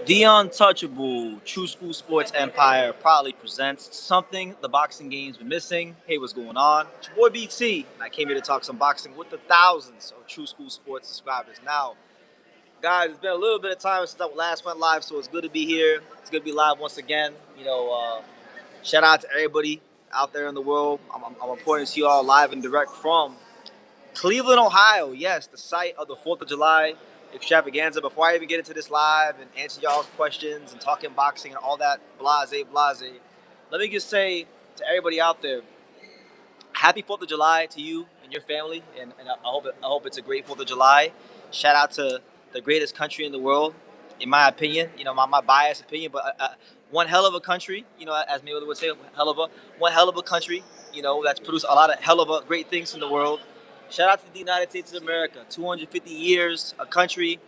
The untouchable True School Sports Empire proudly presents something the boxing game's been missing. Hey, what's going on? It's your boy BT, and I came here to talk some boxing with the thousands of True School Sports subscribers. Now, guys, it's been a little bit of time since I last went live, so it's good to be here. It's good to be live once again. Shout out to everybody out there in the world. I'm reporting to you all live and direct from Cleveland, Ohio. Yes, the site of the 4th of July extravaganza. Before I even get into this live and answer y'all's questions and talking boxing and all that blase, let me just say to everybody out there, happy 4th of July to you and your family. And I hope it's a great 4th of July. Shout out to the greatest country in the world, in my opinion. My biased opinion, but one hell of a country, as Mayweather would say, one hell of a country, that's produced a lot of hell of a great things in the world. Shout out to the United States of America. 250 years, a country.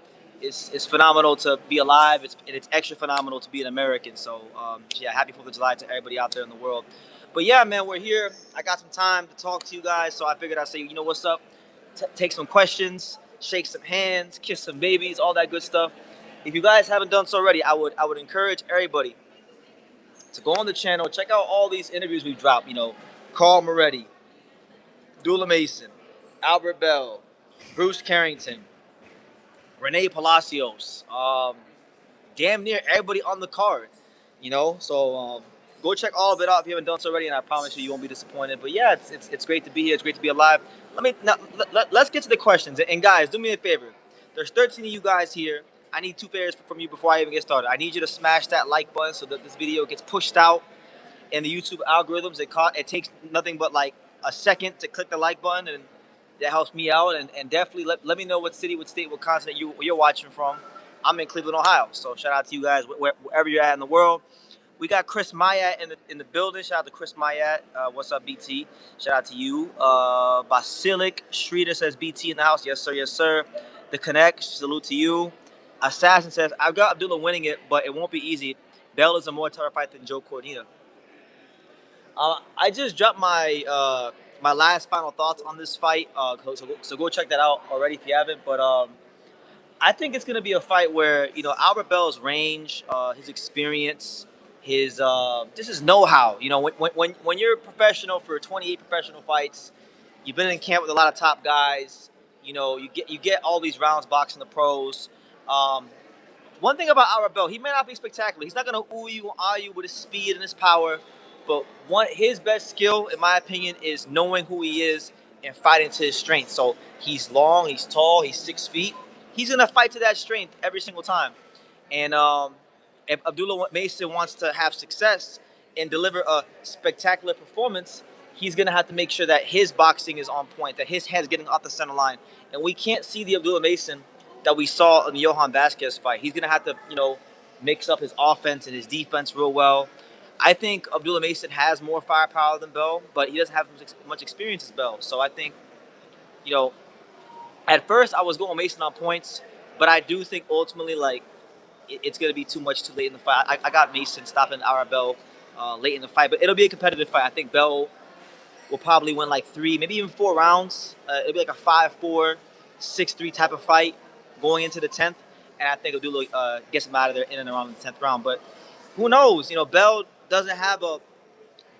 It's phenomenal to be alive. It's extra phenomenal to be an American. So, yeah, happy 4th of July to everybody out there in the world. But, yeah, man, we're here. I got some time to talk to you guys, so I figured I'd say, you know what's up? Take some questions, shake some hands, kiss some babies, all that good stuff. If you guys haven't done so already, I would encourage everybody to go on the channel, check out all these interviews we've dropped. Carl Moretti, Abdullah Mason, Albert Bell, Bruce Carrington, Renee Palacios, damn near everybody on the card, So go check all of it out if you haven't done so already, and I promise you won't be disappointed. But yeah, it's great to be here. It's great to be alive. Let's get to the questions. And guys, do me a favor. There's 13 of you guys here. I need 2 favors from you before I even get started. I need you to smash that like button so that this video gets pushed out in the YouTube algorithms. It takes nothing but like a second to click the like button, and that helps me out. And definitely let me know what city, what state, what continent you're watching from. I'm in Cleveland, Ohio, so shout out to you guys wherever you're at in the world. We got Chris Mayat in the building. Shout out to Chris Mayat. What's up, BT? Shout out to you. Basilic Shrita says BT in the house. Yes, sir. Yes, sir. The Connect. Salute to you. Assassin says, I've got Abdullah winning it, but it won't be easy. Bell is a more tougher fight than Joe Cordina. I just dropped my last final thoughts on this fight, so go check that out already if you haven't. But I think it's going to be a fight where Albert Bell's range, his experience, his know-how. When you're a professional for 28 professional fights, you've been in camp with a lot of top guys. You get all these rounds boxing the pros. One thing about Albert Bell, he may not be spectacular. He's not going to ooh you and ah you with his speed and his power. But his best skill, in my opinion, is knowing who he is and fighting to his strength. So he's long, he's tall, he's 6 feet. He's going to fight to that strength every single time. And if Abdullah Mason wants to have success and deliver a spectacular performance, he's going to have to make sure that his boxing is on point, that his head's getting off the center line. And we can't see the Abdullah Mason that we saw in the Johan Vasquez fight. He's going to have to, mix up his offense and his defense real well. I think Abdullah Mason has more firepower than Bell, but he doesn't have much experience as Bell. So I think, at first I was going Mason on points, but I do think ultimately, it's going to be too late in the fight. I got Mason stopping Albert Bell late in the fight, but it'll be a competitive fight. I think Bell will probably win 3, maybe even 4 rounds. It'll be like a 5-4, 6-3 type of fight going into the 10th, and I think Abdullah gets him out of there in and around the 10th round. But who knows? Bell doesn't have a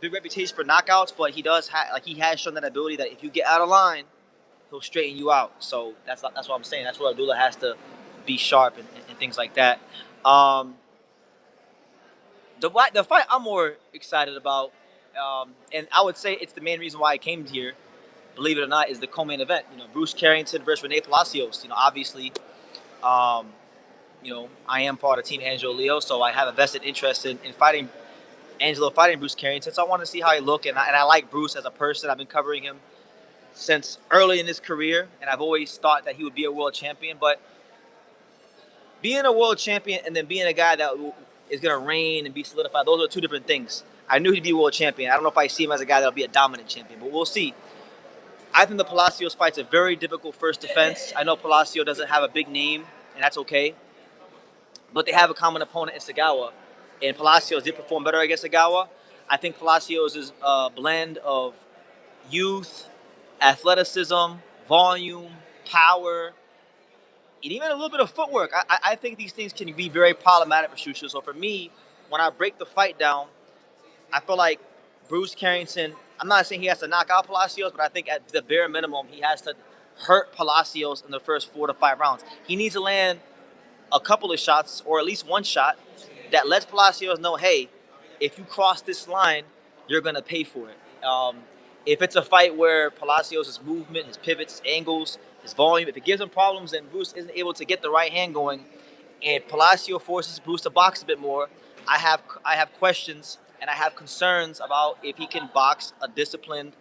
big reputation for knockouts, but he does he has shown that ability that if you get out of line, he'll straighten you out. So that's what I'm saying. That's where Abdullah has to be sharp and things like that. The fight I'm more excited about, and I would say it's the main reason why I came here, believe it or not, is the co-main event. Bruce Carrington versus Renee Palacios. Obviously, I am part of Team Angelo Leo, so I have a vested interest in fighting Angelo, fighting Bruce Carrington. So I want to see how he look, and I like Bruce as a person. I've been covering him since early in his career, and I've always thought that he would be a world champion. But being a world champion and then being a guy that is going to reign and be solidified, those are 2 different things. I knew he'd be a world champion. I don't know if I see him as a guy that'll be a dominant champion, but we'll see. I think the Palacios fight's a very difficult first defense. I know Palacio doesn't have a big name, and that's okay. but they have a common opponent in Sagawa, and Palacios did perform better against Sagawa. I think Palacios is a blend of youth, athleticism, volume, power, and even a little bit of footwork. I think these things can be very problematic for Shusha. So for me, when I break the fight down, I feel like Bruce Carrington, I'm not saying he has to knock out Palacios, but I think at the bare minimum, he has to hurt Palacios in the first 4 to 5 rounds. He needs to land a couple of shots, or at least one shot, that lets Palacios know, hey, if you cross this line, you're going to pay for it. If it's a fight where Palacios' movement, his pivots, his angles, his volume, if it gives him problems and Bruce isn't able to get the right hand going, and Palacio forces Bruce to box a bit more, I have questions and I have concerns about if he can box a disciplined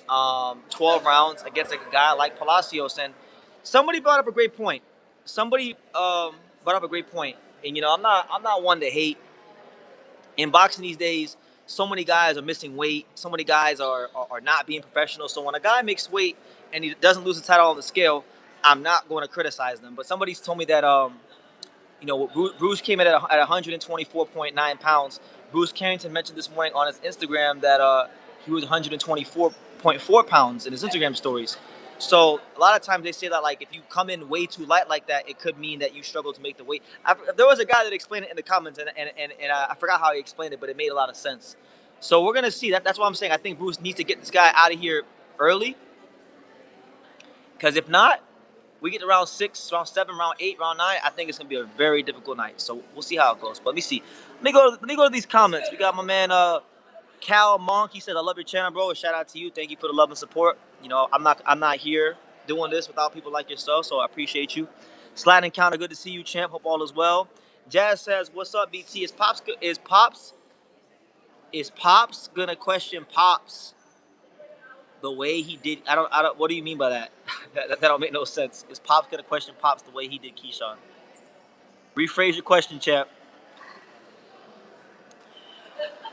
12 rounds against a guy like Palacios. And somebody brought up a great point. Somebody brought up a great point. And I'm not one to hate. In boxing these days, so many guys are missing weight. So many guys are not being professional. So when a guy makes weight and he doesn't lose the title on the scale, I'm not going to criticize them. But somebody's told me that Bruce came in at 124.9 pounds. Bruce Carrington mentioned this morning on his Instagram that he was 124.4 pounds in his Instagram stories. So a lot of times they say that, like, if you come in way too light like that, it could mean that you struggle to make the weight. There was a guy that explained it in the comments, and I forgot how he explained it, but it made a lot of sense. So we're gonna see that. That's why I'm saying I think Bruce needs to get this guy out of here early, because if not, we get to round 6, round 7, round 8, round 9. I think it's gonna be a very difficult night. So we'll see how it goes. But let me see. Let me go to these comments. We got my man Cal Monk. He said, "I love your channel, bro. A shout out to you. Thank you for the love and support. I'm not here doing this without people like yourself. So I appreciate you. Slide Encounter, good to see you, champ. Hope all is well." Jazz says, "What's up, BT? Is Pops gonna question Pops the way he did? I don't. What do you mean by that? that don't make no sense. Is Pops gonna question Pops the way he did Keyshawn? Rephrase your question, champ."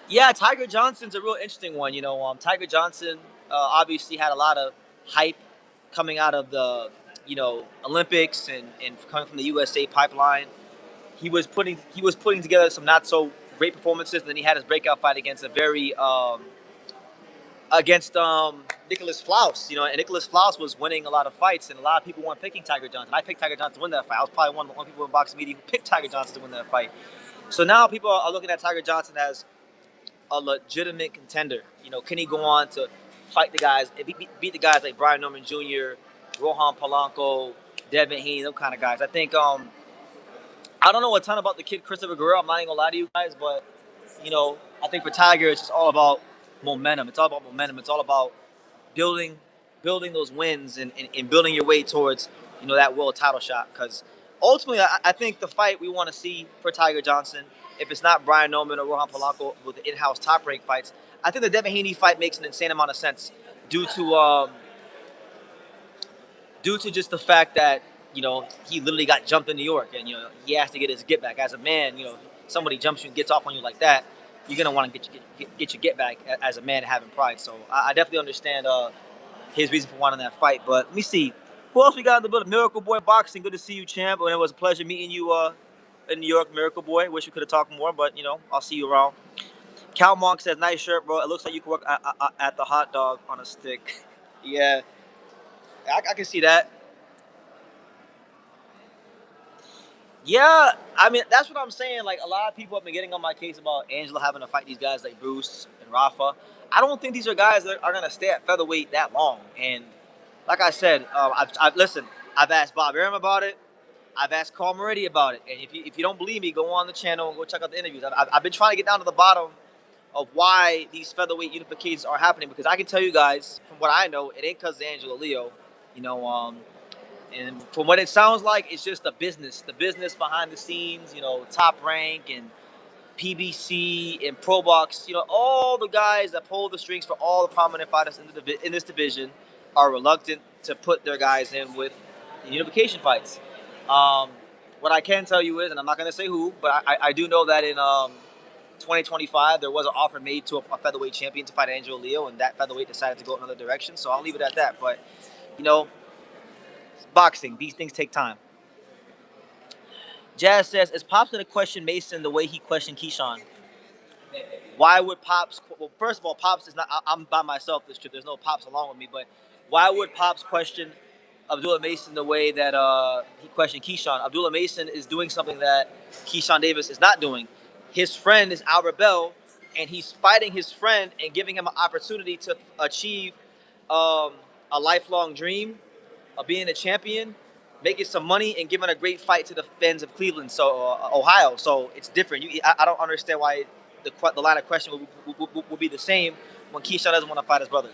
Yeah, Tiger Johnson's a real interesting one. Tiger Johnson obviously had a lot of hype coming out of the Olympics and coming from the USA pipeline. He was putting together some not so great performances, and then he had his breakout fight against a very against Nicholas Flaus. And Nicholas Flaus was winning a lot of fights, and a lot of people weren't picking Tiger Johnson. I picked Tiger Johnson to win that fight. I was probably one of the people in boxing media who picked Tiger Johnson to win that fight. So now people are looking at Tiger Johnson as a legitimate contender. Can he go on to fight the guys, beat the guys like Brian Norman Jr., Rohan Polanco, Devin Haney, those kind of guys? I think I don't know a ton about the kid Christopher Guerrero. I'm not even gonna lie to you guys, but I think for Tiger, it's just all about momentum. It's all about momentum. It's all about building those wins and building your way towards that world title shot. Because ultimately, I think the fight we want to see for Tiger Johnson, if it's not Brian Norman or Rohan Polanco with the in-house top-ranked fights, I think the Devin Haney fight makes an insane amount of sense due to just the fact that he literally got jumped in New York, and he has to get his get back as a man. Somebody jumps you and gets off on you like that, you're gonna want to get your get back as a man, having pride. So I definitely understand his reason for wanting that fight. But let me see who else we got in the building. Miracle Boy Boxing, good to see you, champ. And it was a pleasure meeting you in New York, Miracle Boy. Wish we could have talked more, but I'll see you around. Cal Monk says, "Nice shirt, bro. It looks like you can work at the hot dog on a stick." Yeah, I can see that. Yeah, I mean, that's what I'm saying. Like, a lot of people have been getting on my case about Angela having to fight these guys like Bruce and Rafa. I don't think these are guys that are going to stay at featherweight that long. And like I said, listen, I've asked Bob Arum about it. I've asked Carl Moretti about it. And if you don't believe me, go on the channel and go check out the interviews. I've been trying to get down to the bottom of why these featherweight unifications are happening, because I can tell you guys, from what I know, it ain't because of Angela Leo. And from what it sounds like, it's just the business behind the scenes, Top Rank and PBC and Pro Box, all the guys that pull the strings for all the prominent fighters in this division are reluctant to put their guys in with unification fights. What I can tell you is, and I'm not going to say who, but I do know that in 2025, there was an offer made to a featherweight champion to fight Angelo Leo, and that featherweight decided to go another direction. So I'll leave it at that. But, boxing, these things take time. Jazz says, is Pops going to question Mason the way he questioned Keyshawn? Why would Pops? Well, first of all, Pops is not. I'm by myself this trip. There's no Pops along with me. But why would Pops question Abdullah Mason the way that he questioned Keyshawn? Abdullah Mason is doing something that Keyshawn Davis is not doing. His friend is Albert Bell, and he's fighting his friend and giving him an opportunity to achieve a lifelong dream of being a champion, making some money, and giving a great fight to the fans of Cleveland, so Ohio. So it's different. I don't understand why the line of question would be the same when Keyshawn doesn't want to fight his brother.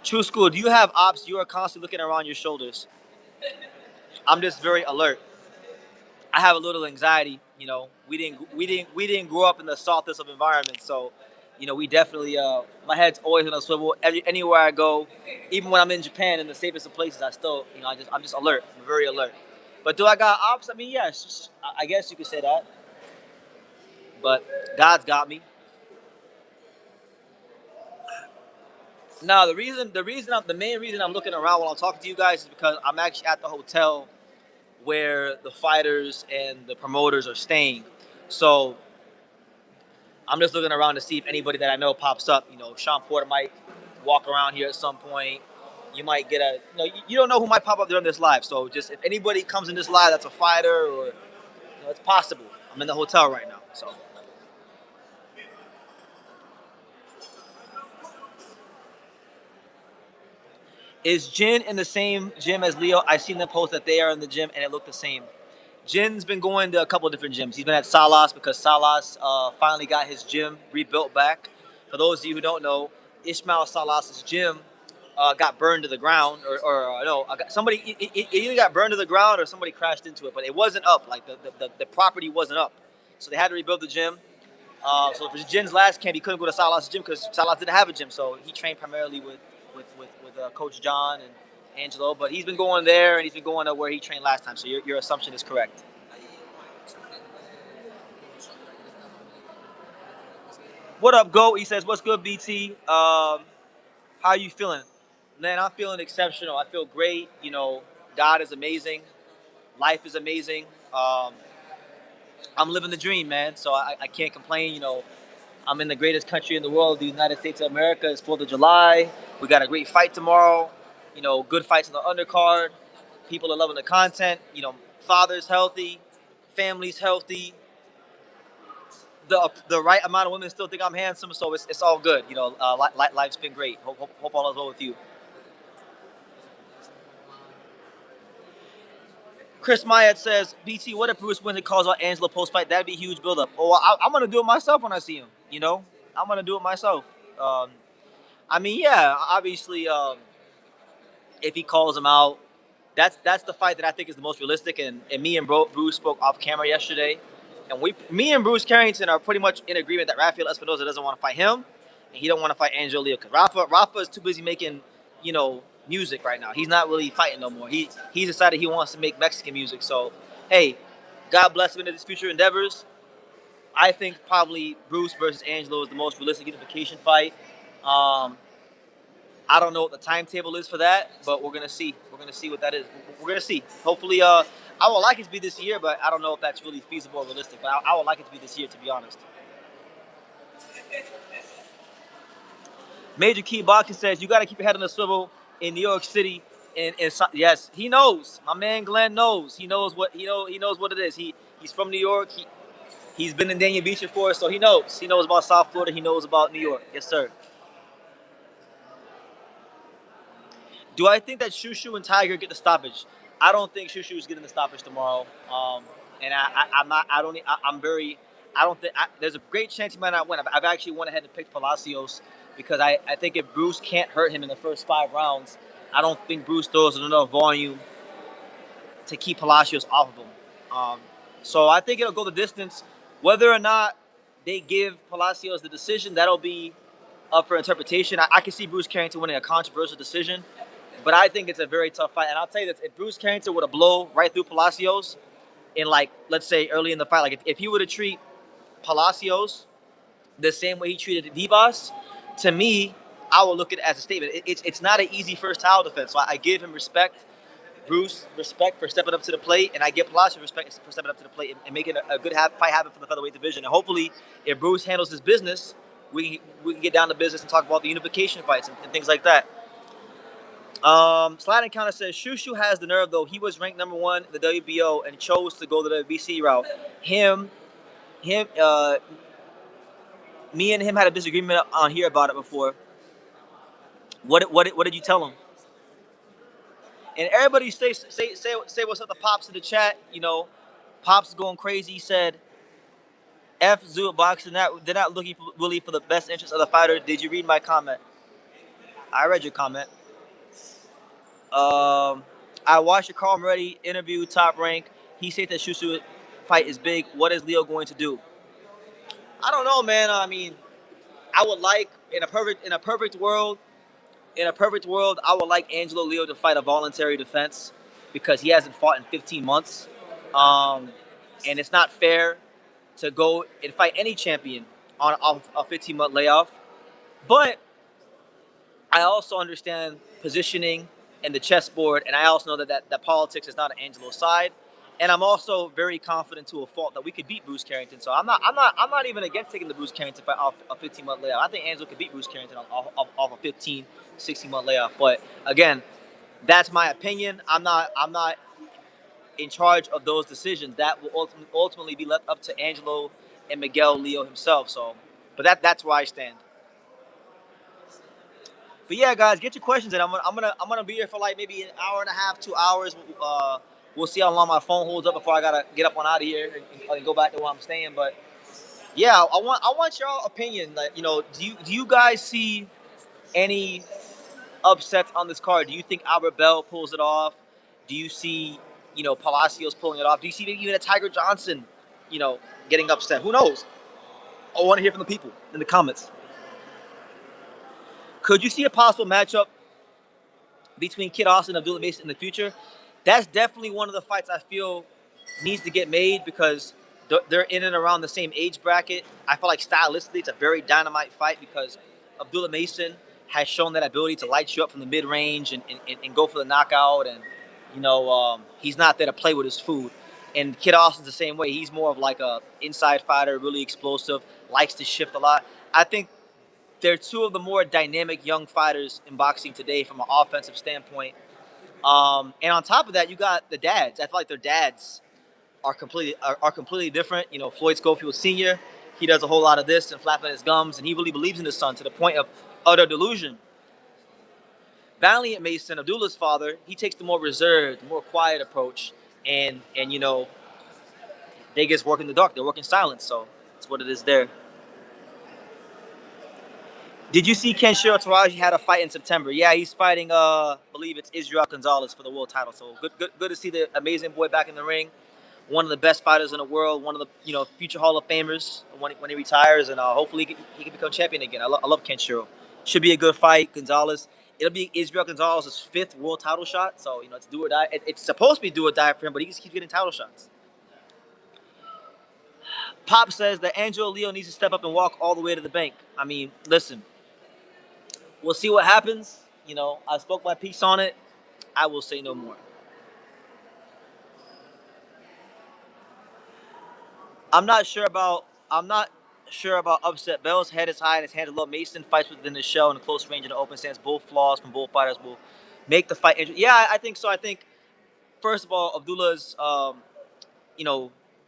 True School, do you have ops? You are constantly looking around your shoulders. I'm just very alert. I have a little anxiety. We didn't grow up in the softest of environments, so we definitely my head's always on a swivel. Anywhere I go, even when I'm in Japan in the safest of places, I still I'm just alert. I'm very alert. But do I got ops? I mean, yes, I guess you could say that. But God's got me. Now the main reason I'm looking around while I'm talking to you guys is because I'm actually at the hotel where the fighters and the promoters are staying. So I'm just looking around to see if anybody that I know pops up. Sean Porter might walk around here at some point. You might get you don't know who might pop up during this live. So just if anybody comes in this live that's a fighter or it's possible. I'm in the hotel right now. So is Jin in the same gym as Leo? I seen them post that they are in the gym and it looked the same. Jin's been going to a couple of different gyms. He's been at Salas because Salas finally got his gym rebuilt back. For those of you who don't know, Ismail Salas's gym got burned to the ground, or no, somebody it either got burned to the ground or somebody crashed into it, but it wasn't up. Like the property wasn't up, so they had to rebuild the gym. So for Jin's last camp, he couldn't go to Salas's gym because Salas didn't have a gym, so he trained primarily with Coach John and Angelo, but he's been going there and he's been going to where he trained last time. So your assumption is correct. What up, Go? He says, "What's good, BT? How are you feeling?" Man, I'm feeling exceptional. I feel great. God is amazing. Life is amazing. I'm living the dream, man. So I can't complain. I'm in the greatest country in the world, the United States of America. It's 4th of July. We got a great fight tomorrow. Good fights on the undercard. People are loving the content. Father's healthy, family's healthy. The right amount of women still think I'm handsome, so it's all good. Life's been great. Hope all is well with you. Chris Myatt says, BT, what if Bruce wins and calls out Angelo post-fight? That'd be a huge build-up. Oh, I'm going to do it myself when I see him, I'm going to do it myself. I mean, yeah, obviously, if he calls him out, that's the fight that I think is the most realistic. And me and Bruce spoke off camera yesterday. And me and Bruce Carrington are pretty much in agreement that Rafael Espinoza doesn't want to fight him. And he don't want to fight Angelo Leo. Because Rafa is too busy making, music right now. He's not really fighting no more. He's decided he wants to make Mexican music. So, hey, God bless him into his future endeavors. I think probably Bruce versus Angelo is the most realistic unification fight. I don't know what the timetable is for that, but we're gonna see. We're gonna see what that is. We're gonna see. Hopefully, I would like it to be this year, but I don't know if that's really feasible or realistic. But I would like it to be this year, to be honest. Major Key Boxing says you got to keep your head on the swivel in New York City. Yes, he knows. My man Glenn knows. He knows what He knows what it is. He's from New York. He's been in Dania Beach before, so he knows. He knows about South Florida. He knows about New York. Yes, sir. Do I think that Shushu and Tiger get the stoppage? I don't think Shushu is getting the stoppage tomorrow. And I'm not. I don't. I'm very. I don't think. There's a great chance he might not win. I've actually went ahead and picked Palacios because I think if Bruce can't hurt him in the first 5 rounds, I don't think Bruce throws enough volume to keep Palacios off of him. So I think it'll go the distance. Whether or not they give Palacios the decision, that'll be up for interpretation. I can see Bruce Carrington winning a controversial decision, but I think it's a very tough fight. And I'll tell you this, if Bruce Carrington were to blow right through Palacios in, like, let's say early in the fight, like if he were to treat Palacios the same way he treated Vivas, to me, I will look at it as a statement. It's not an easy first title defense, so I give him respect. Bruce respect for stepping up to the plate, and I give Palacio respect for stepping up to the plate and making a good fight happen for the featherweight division. And hopefully, if Bruce handles his business, we can get down to business and talk about the unification fights and things like that. Sliding counter says Shushu has the nerve though. He was ranked number 1 in the WBO and chose to go the WBC route. Him, him, me and him had a disagreement on here about it before. What did you tell him? And everybody say what's up to Pops in the chat. You know, Pops going crazy. He said, "F Zoo Boxing. They're not looking really for the best interest of the fighter." Did you read my comment? I read your comment. I watched your Carl Moretti interview, Top Rank. He said that Shushu fight is big. What is Leo going to do? I don't know, man. I mean, I would like in a perfect world, I would like Angelo Leo to fight a voluntary defense because he hasn't fought in 15 months, and it's not fair to go and fight any champion on a 15-month layoff. But I also understand positioning and the chessboard, and I also know that politics is not on Angelo's side. And I'm also very confident to a fault that we could beat Bruce Carrington. So I'm not even against taking the Bruce Carrington fight off a 15-month layoff. I think Angelo could beat Bruce Carrington off a 15, 16-month layoff. But again, that's my opinion. I'm not in charge of those decisions. That will ultimately be left up to Angelo and Miguel Leo himself. So, but that's where I stand. But yeah, guys, get your questions in. I'm gonna be here for like maybe an hour and a half, 2 hours. We'll see how long my phone holds up before I gotta get up on out of here and go back to where I'm staying. But yeah, I want y'all opinion. Like, do you guys see any upsets on this card? Do you think Albert Bell pulls it off? Do you see Palacios pulling it off? Do you see maybe even a Tiger Johnson, getting upset? Who knows? I want to hear from the people in the comments. Could you see a possible matchup between Kid Austin and Abdullah Mason in the future? That's definitely one of the fights I feel needs to get made because they're in and around the same age bracket. I feel like stylistically it's a very dynamite fight because Abdullah Mason has shown that ability to light you up from the mid-range and go for the knockout. And, he's not there to play with his food. And Kid Austin's the same way. He's more of like a inside fighter, really explosive, likes to shift a lot. I think they're two of the more dynamic young fighters in boxing today from an offensive standpoint. And on top of that, you got the dads. I feel like their dads are completely different. Floyd Schofield Sr., he does a whole lot of this and flapping his gums, and he really believes in his son to the point of utter delusion. Valiant Mason, Abdullah's father, he takes the more reserved, more quiet approach, and they just work in the dark. They work in silence, so that's what it is there. Did you see Kenshiro Taraji had a fight in September? Yeah, he's fighting, I believe it's Israel Gonzalez for the world title. So good to see the amazing boy back in the ring. One of the best fighters in the world. One of the future Hall of Famers when he retires, and hopefully he can become champion again. I love Kenshiro. Should be a good fight. Gonzalez. It'll be Israel Gonzalez's 5th world title shot. So it's do or die. It's supposed to be do or die for him, but he just keeps getting title shots. Pop says that Angelo Leo needs to step up and walk all the way to the bank. I mean, listen. We'll see what happens. I spoke my piece on it. I will say no more. I'm not sure about upset. Bell's head is high and his hands are low. Mason fights within the shell in a close range in the open stance. Both flaws from both fighters will make the fight interesting. Yeah, I think so. I think first of all, Abdullah's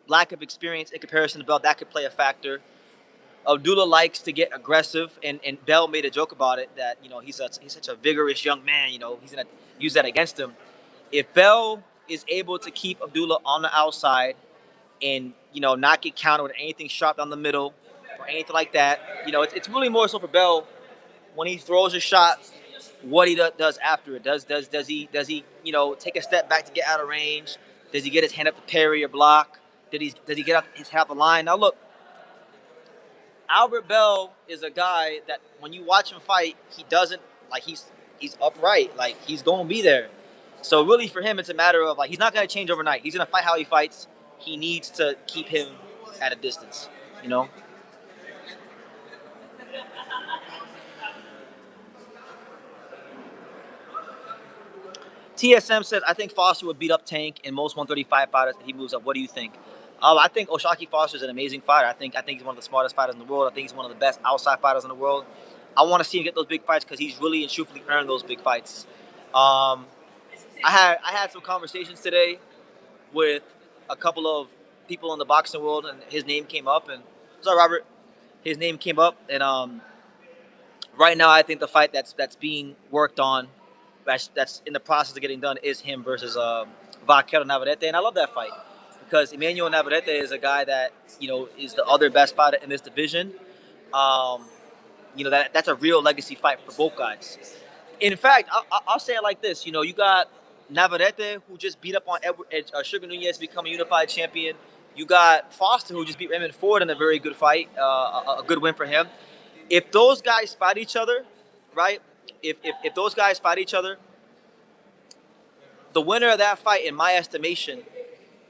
lack of experience in comparison to Bell, that could play a factor. Abdullah likes to get aggressive, and Bell made a joke about it that he's such a vigorous young man. He's gonna use that against him. If Bell is able to keep Abdullah on the outside and not get countered with anything sharp down the middle or anything like that, it's really more so for Bell when he throws a shot, what he does after it. Does he take a step back to get out of range? Does he get his hand up to parry or block? Does he get up his half the line? Now look. Albert Bell is a guy that when you watch him fight, he doesn't he's upright, like he's gonna be there. So really for him, it's a matter of he's not gonna change overnight. He's gonna fight how he fights. He needs to keep him at a distance, TSM says, I think Foster would beat up Tank in most 135 fighters if he moves up. What do you think? I think O'Shaquie Foster is an amazing fighter. I think he's one of the smartest fighters in the world. I think he's one of the best outside fighters in the world. I want to see him get those big fights because he's really and truthfully earned those big fights. I had some conversations today with a couple of people in the boxing world, and his name came up. And sorry, Robert, his name came up, and right now I think the fight that's being worked on, that's in the process of getting done, is him versus Vaquero Navarrete, and I love that fight because Emmanuel Navarrete is a guy that is the other best fighter in this division. Um, that's a real legacy fight for both guys. In fact, I'll say it like this: you got Navarrete, who just beat up on Sugar Nunez to become a unified champion. You got Foster, who just beat Raymond Ford in a very good fight, a good win for him. If those guys fight each other, right? If those guys fight each other, the winner of that fight, in my estimation,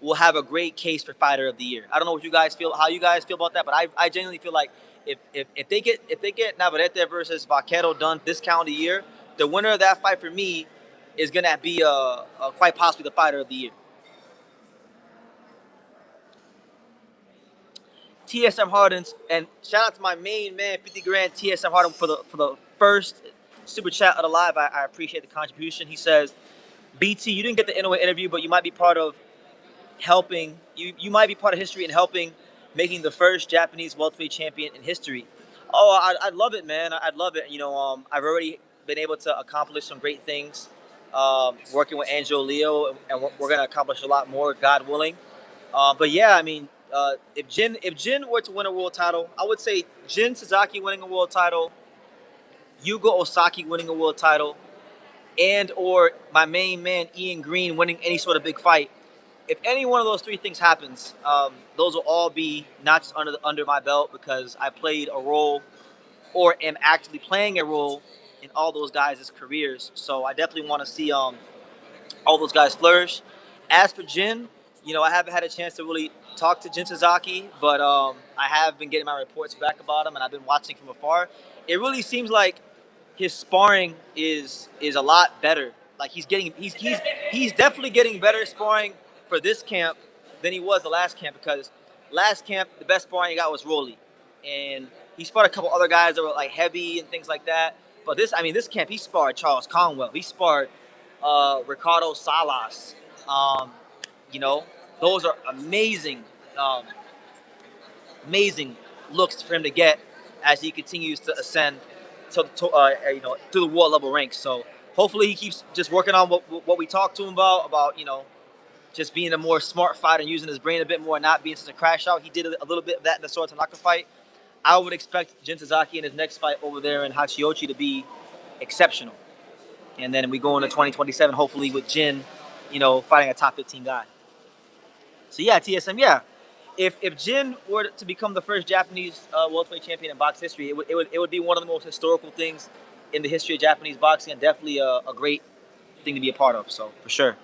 will have a great case for fighter of the year. I don't know what you guys feel, how you guys feel about that, but I genuinely feel like if they get Navarrete versus Vaquero done this calendar year, the winner of that fight for me is gonna be quite possibly the fighter of the year. TSM Hardens, and shout out to my main man 50 grand TSM Harden for the first super chat of the live. I appreciate the contribution. He says, BT, you didn't get the Inoue interview, but you might be part of helping. You might be part of history in helping making the first Japanese welterweight champion in history. Oh, I'd love it, man. I'd love it. I've already been able to accomplish some great things working with Angelo Leo, and we're going to accomplish a lot more, God willing. But yeah, I mean, if Jin were to win a world title, I would say Jin Sasaki winning a world title, Yugo Osaki winning a world title, and or my main man Ian Green winning any sort of big fight. If any one of those three things happens, those will all be notches under my belt because I played a role or am actively playing a role in all those guys' careers. So I definitely want to see all those guys flourish. As for Jin, I haven't had a chance to really talk to Jin Sasaki, but I have been getting my reports back about him, and I've been watching from afar. It really seems like his sparring is a lot better. Like he's definitely getting better sparring for this camp than he was the last camp, because last camp the best sparring he got was Rolly, and he sparred a couple other guys that were like heavy and things like that. But this camp he sparred Charles Conwell, he sparred Ricardo Salas. Those are amazing looks for him to get as he continues to ascend to through the world level ranks. So hopefully he keeps just working on what we talked to him about just being a more smart fighter and using his brain a bit more, and not being such a crash out. He did a little bit of that in the Sword Tanaka fight. I would expect Jin Sasaki in his next fight over there in Hachiochi to be exceptional. And then we go into 2027, hopefully with Jin, fighting a top 15 guy. So yeah, TSM, yeah. If Jin were to become the first Japanese welterweight champion in box history, it would be one of the most historical things in the history of Japanese boxing, and definitely a great thing to be a part of. So for sure.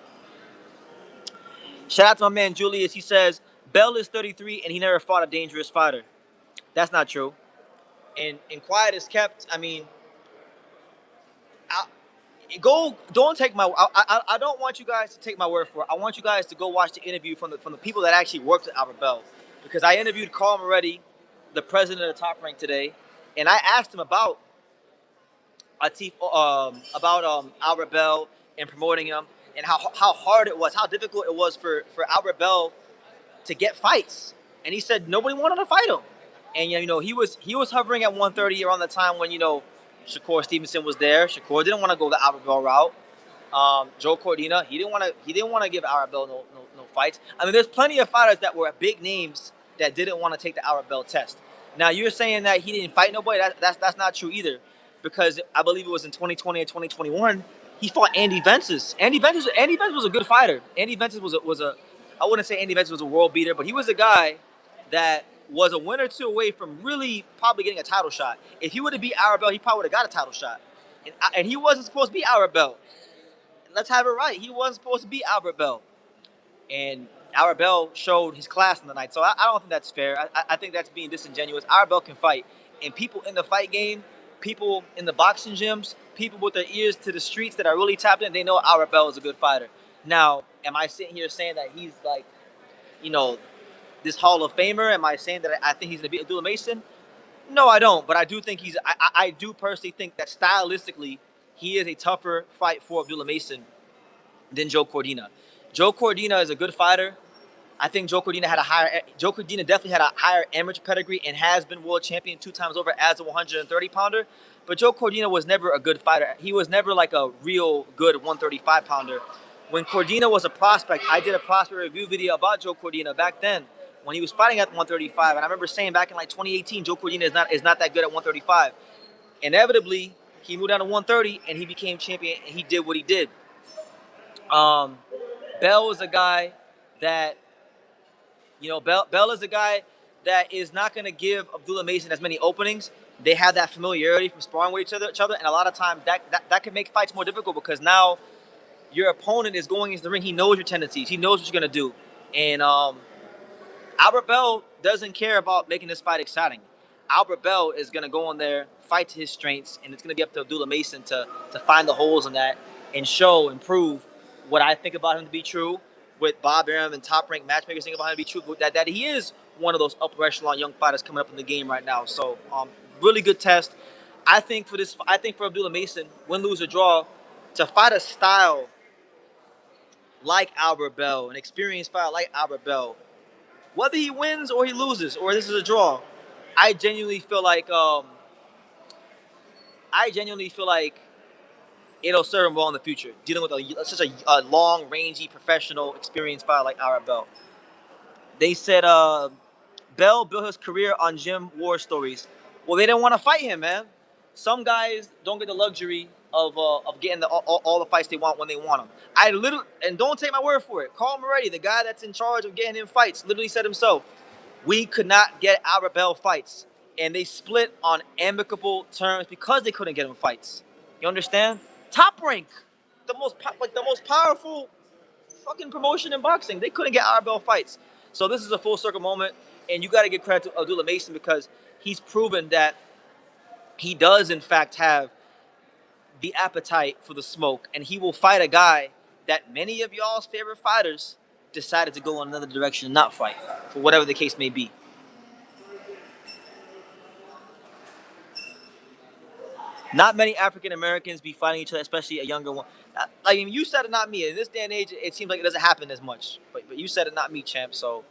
Shout out to my man Julius. He says Bell is 33 and he never fought a dangerous fighter. That's not true. And quiet is kept. I mean, don't take my. I don't want you guys to take my word for it. I want you guys to go watch the interview from the people that actually worked at Albert Bell, because I interviewed Carl Moretti, the president of the Top Rank, today, and I asked him about Albert Bell and promoting him, and how hard it was, how difficult it was for Albert Bell to get fights. And he said nobody wanted to fight him. And he was hovering at 130 around the time when Shakur Stevenson was there. Shakur didn't want to go the Albert Bell route. Joe Cordina, he didn't want to give Albert Bell no fights. I mean, there's plenty of fighters that were big names that didn't want to take the Albert Bell test. Now you're saying that he didn't fight nobody. That's not true either, because I believe it was in 2020 and 2021 he fought Andy Vences. Andy Vences was a good fighter. Andy Vences was a I wouldn't say Andy Vences was a world beater, but he was a guy that was a win or two away from really probably getting a title shot. If he would have beat Albert Bell, he probably would have got a title shot. And he wasn't supposed to beat Albert Bell. Let's have it right. He wasn't supposed to beat Albert Bell. And Albert Bell showed his class in the night. So I don't think that's fair. I think that's being disingenuous. Albert Bell can fight. And people in the fight game people in the boxing gyms, people with their ears to the streets that are really tapped in, they know Albert Bell is a good fighter. Now, am I sitting here saying that he's like, you know, this Hall of Famer? Am I saying that I think he's going to beat Abdullah Mason? No, I don't. But I do think I do personally think that stylistically, he is a tougher fight for Abdullah Mason than Joe Cordina. Joe Cordina is a good fighter. I think Joe Cordina definitely had a higher amateur pedigree and has been world champion 2 times over as a 130 pounder. But Joe Cordina was never a good fighter. He was never like a real good 135 pounder. When Cordina was a prospect, I did a prospect review video about Joe Cordina back then when he was fighting at 135. And I remember saying back in like 2018, Joe Cordina is not that good at 135. Inevitably, he moved down to 130 and he became champion and he did what he did. Bell is a guy that, Bell is a guy that is not going to give Abdullah Mason as many openings. They have that familiarity from sparring with each other, and a lot of times that can make fights more difficult because now your opponent is going into the ring. He knows your tendencies. He knows what you're going to do. And Albert Bell doesn't care about making this fight exciting. Albert Bell is going to go in there, fight to his strengths, and it's going to be up to Abdullah Mason to find the holes in that and show and prove what I think about him to be true, with Bob Arum and top-ranked matchmakers think about him to be true, that he is one of those upper echelon young fighters coming up in the game right now. So, really good test. I think for Abdullah Mason, win, lose, or draw, to fight a style like Albert Bell, an experienced fighter like Albert Bell, whether he wins or he loses or this is a draw, I genuinely feel like it'll serve him well in the future, dealing with such a long, rangy, professional, experienced fighter like Albert Bell. They said Bell built his career on gym war stories. Well, they didn't want to fight him, man. Some guys don't get the luxury of getting all the fights they want when they want them. And don't take my word for it. Carl Moretti, the guy that's in charge of getting him fights, literally said himself, we could not get Albert Bell fights. And they split on amicable terms because they couldn't get him fights. You understand? Top Rank, the most powerful fucking promotion in boxing. They couldn't get Albert Bell fights. So this is a full circle moment, and you got to give credit to Abdullah Mason because he's proven that he does in fact have the appetite for the smoke, and he will fight a guy that many of y'all's favorite fighters decided to go in another direction and not fight, for whatever the case may be. Not many African Americans be fighting each other, especially a younger one. Like, I mean, you said it, not me. In this day and age, it seems like it doesn't happen as much. But you said it, not me, champ. So,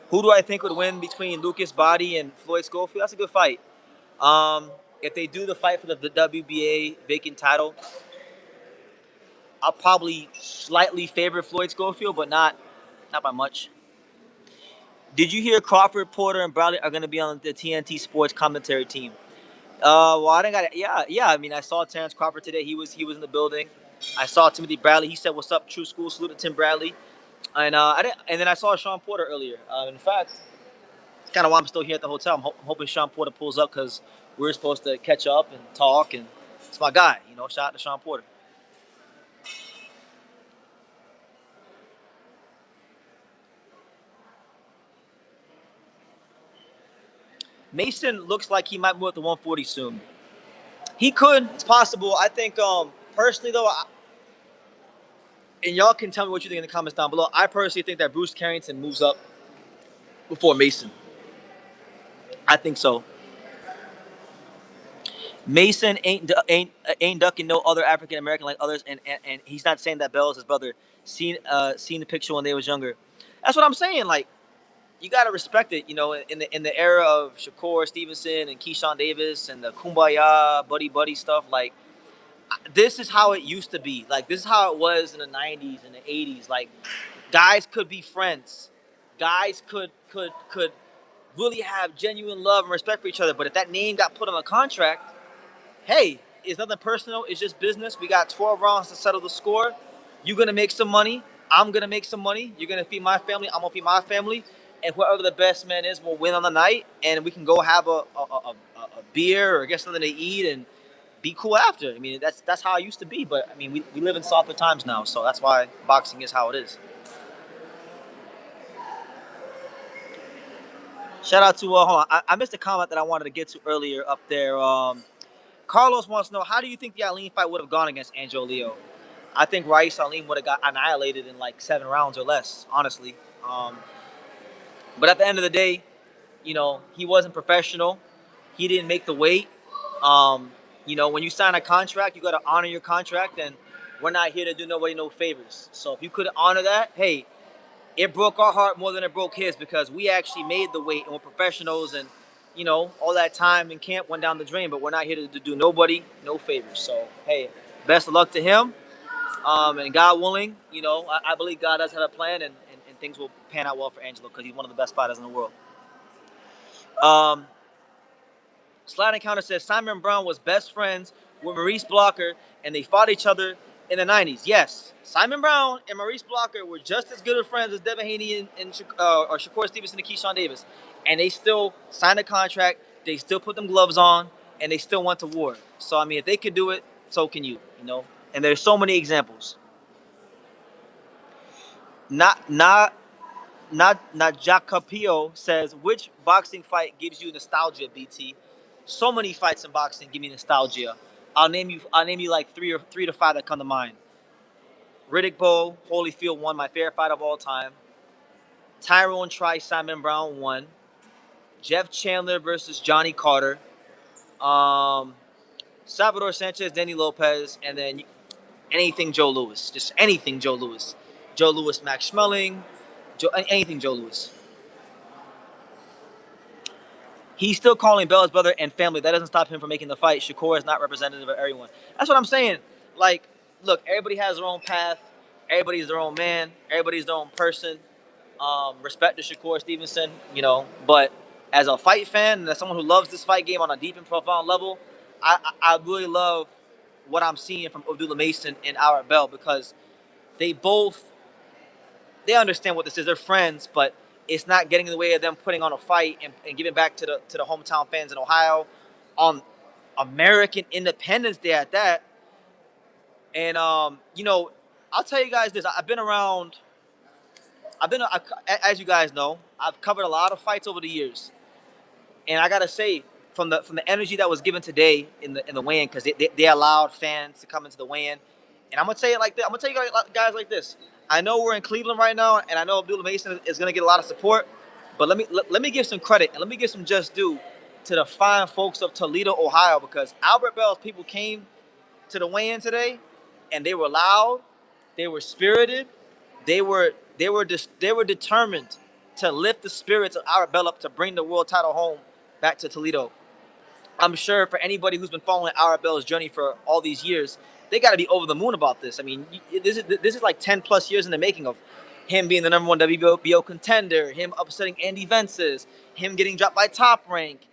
who do I think would win between Lucas Body and Floyd Schofield? That's a good fight. If they do the fight for the WBA vacant title, I'll probably slightly favor Floyd Schofield, but not by much. Did you hear Crawford, Porter, and Bradley are going to be on the TNT Sports commentary team? Well, I didn't got it. Yeah. I mean, I saw Terrence Crawford today. He was in the building. I saw Timothy Bradley. He said, "What's up, True School?" Salute to Tim Bradley. And And then I saw Sean Porter earlier. In fact, it's kind of why I'm still here at the hotel. I'm hoping Sean Porter pulls up because we're supposed to catch up and talk. And it's my guy. Shout out to Sean Porter. Mason looks like he might move up to 140 soon. He could. It's possible. I think, personally, though, and y'all can tell me what you think in the comments down below, I personally think that Bruce Carrington moves up before Mason. I think so. Mason ain't ducking no other African American like others, and he's not saying that Bell is his brother. Seen the picture when they was younger. That's what I'm saying. Like, you gotta respect it, in the era of Shakur Stevenson and Keyshawn Davis and the Kumbaya buddy stuff. Like, this is how it used to be. Like, this is how it was in the 90s and the 80s. Like, guys could be friends. Guys could really have genuine love and respect for each other. But if that name got put on a contract, hey, it's nothing personal. It's just business. We got 12 rounds to settle the score. You're gonna make some money. I'm gonna make some money. You're gonna feed my family. I'm gonna feed my family. And whoever the best man is will win on the night, and we can go have a beer or get something to eat and be cool after. I mean, that's how it used to be. But I mean, we live in softer times now, so that's why boxing is how it is. Shout out to hold on. I missed a comment that I wanted to get to earlier up there. Carlos wants to know, how do you think the Aline fight would have gone against Angel Leo? I think Raisa Aline would have got annihilated in like 7 rounds or less, honestly. Um, but at the end of the day, he wasn't professional. He didn't make the weight. Um, when you sign a contract, you got to honor your contract, and we're not here to do nobody no favors. So if you could honor that, hey, it broke our heart more than it broke his, because we actually made the weight and we're professionals, and all that time in camp went down the drain. But we're not here to do nobody no favors. So hey, best of luck to him. And God willing, I believe God does have a plan, and things will pan out well for Angelo, because he's one of the best fighters in the world. Sliding Counter says Simon Brown was best friends with Maurice Blocker, and they fought each other in the 90s. Yes, Simon Brown and Maurice Blocker were just as good of friends as Devin Haney or Shakur Stevenson and Keyshawn Davis. And they still signed a contract, they still put them gloves on, and they still went to war. So, I mean, if they could do it, so can you. And there's so many examples. Not Jacopio says, which boxing fight gives you nostalgia, BT? So many fights in boxing give me nostalgia. I'll name you like three to five that come to mind. Riddick Bowe, Holyfield 1, my favorite fight of all time. Tyrone Trice, Simon Brown 1. Jeff Chandler versus Johnny Carter. Salvador Sanchez, Danny Lopez, and then anything Joe Louis. Just anything Joe Louis. Joe Louis, Max Schmeling. Anything Joe Louis. He's still calling Bella's brother and family. That doesn't stop him from making the fight. Shakur is not representative of everyone. That's what I'm saying. Like, look, everybody has their own path. Everybody's their own man. Everybody's their own person. Respect to Shakur Stevenson, But as a fight fan and as someone who loves this fight game on a deep and profound level, I really love what I'm seeing from Abdullah Mason and Albert Bell, because they understand what this is. They're friends, but it's not getting in the way of them putting on a fight and giving back to the hometown fans in Ohio on American Independence Day at that. And I'll tell you guys this: as you guys know, I've covered a lot of fights over the years, and I gotta say, from the energy that was given today in the weigh-in, because they allowed fans to come into the weigh-in, and I'm gonna tell you like this. I'm gonna tell you guys like this. I know we're in Cleveland right now, and I know Abdullah Mason is going to get a lot of support. But let me give some credit and let me give some just due to the fine folks of Toledo, Ohio, because Albert Bell's people came to the weigh-in today, and they were loud, they were spirited, they were determined to lift the spirits of Albert Bell up to bring the world title home back to Toledo. I'm sure for anybody who's been following Albert Bell's journey for all these years, they got to be over the moon about this. I mean, this is like 10 plus years in the making of him being the number one WBO contender, him upsetting Andy Vences, him getting dropped by Top Rank,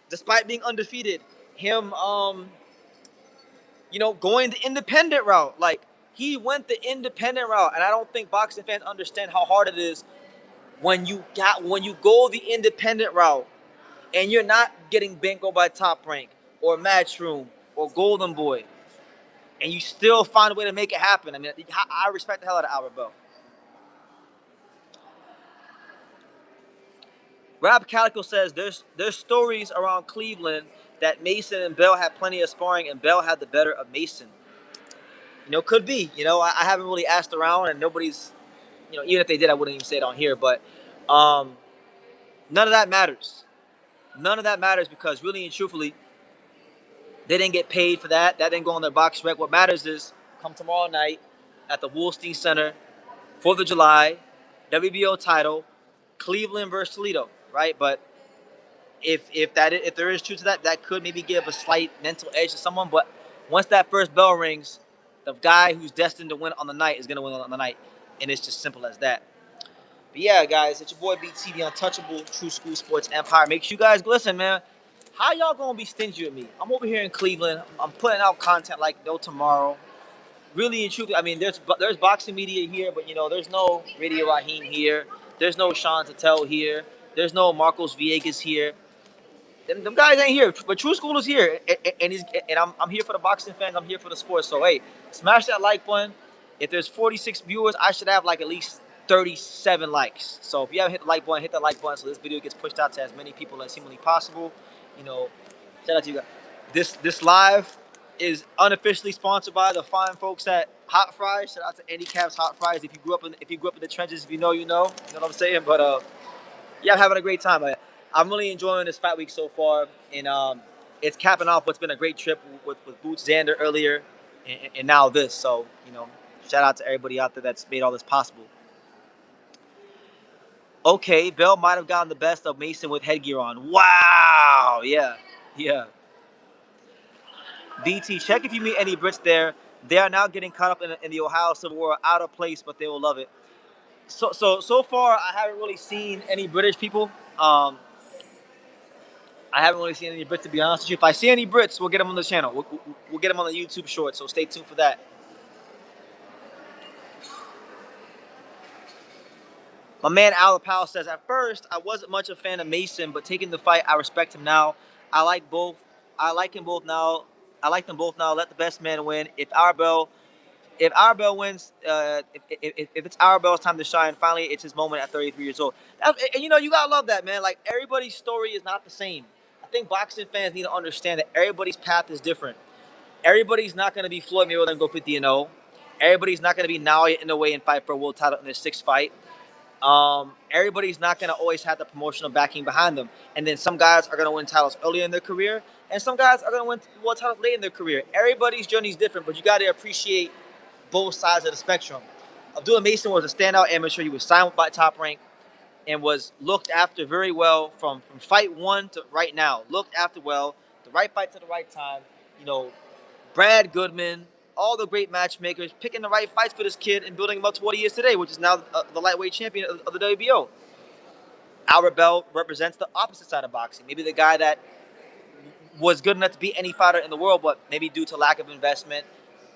despite being undefeated, him, going the independent route. Like, he went the independent route, and I don't think boxing fans understand how hard it is when you go the independent route, and you're not getting banko by Top Rank or Matchroom or Golden Boy, and you still find a way to make it happen. I mean, I respect the hell out of Albert Bell. Rob Calico says there's stories around Cleveland that Mason and Bell had plenty of sparring, and Bell had the better of Mason. Could be. I haven't really asked around, and nobody's, even if they did, I wouldn't even say it on here. But none of that matters. None of that matters, because really and truthfully, they didn't get paid for that. That didn't go on their box rec. What matters is come tomorrow night at the Wolstein Center, 4th of July, WBO title, Cleveland versus Toledo, right? But if there is truth to that, that could maybe give a slight mental edge to someone. But once that first bell rings, the guy who's destined to win on the night is going to win on the night. And it's just simple as that. But yeah, guys, it's your boy BT, the untouchable True School Sports Empire. Make sure you guys listen, man. How y'all gonna be stingy with me? I'm over here in Cleveland. I'm putting out content like no tomorrow. Really and truthfully, I mean, there's boxing media here, but there's no Radio Raheem here. There's no Sean Tatel here. There's no Marcos Villegas here. Them guys ain't here. But True School is here, and I'm here for the boxing fans. I'm here for the sports. So hey, smash that like button. If there's 46 viewers, I should have like at least 37 likes. So if you haven't hit the like button, hit the like button so this video gets pushed out to as many people as humanly possible. You know, shout out to you guys. This live is unofficially sponsored by the fine folks at Hot Fries. Shout out to Andy Cap's Hot Fries. If you grew up in the trenches, if you know, you know. You know what I'm saying? But yeah, I'm having a great time. I'm really enjoying this fight week so far, and it's capping off what's been a great trip with Boots Xander earlier, and now this. So shout out to everybody out there that's made all this possible. Okay, Bell might have gotten the best of Mason with headgear on. Wow, yeah. BT, check if you meet any Brits there. They are now getting caught up in the Ohio Civil War, out of place, but they will love it. So far, I haven't really seen any British people. I haven't really seen any Brits, to be honest with you. If I see any Brits, we'll get them on the channel. We'll get them on the YouTube short, so stay tuned for that. My man Alapal says, at first, I wasn't much a fan of Mason, but taking the fight, I respect him now. I like both. I like him both now. I like them both now. Let the best man win. If Arbel wins, if it's Arbel's time to shine, finally, it's his moment at 33 years old. And you gotta love that, man. Like, everybody's story is not the same. I think boxing fans need to understand that everybody's path is different. Everybody's not gonna be Floyd Mayweather and go 50-0. Everybody's not gonna be Naoya in the way and fight for a world title in their sixth fight. Everybody's not going to always have the promotional backing behind them. And then some guys are going to win titles early in their career, and some guys are going to win world titles late in their career. Everybody's journey is different, but you got to appreciate both sides of the spectrum. Abdullah Mason was a standout amateur. He was signed by Top Rank and was looked after very well from fight one to right now. Looked after well, the right fight to the right time. Brad Goodman, all the great matchmakers, picking the right fights for this kid and building him up to what he is today, which is now the lightweight champion of the WBO. Albert Bell represents the opposite side of boxing. Maybe the guy that was good enough to beat any fighter in the world, but maybe due to lack of investment,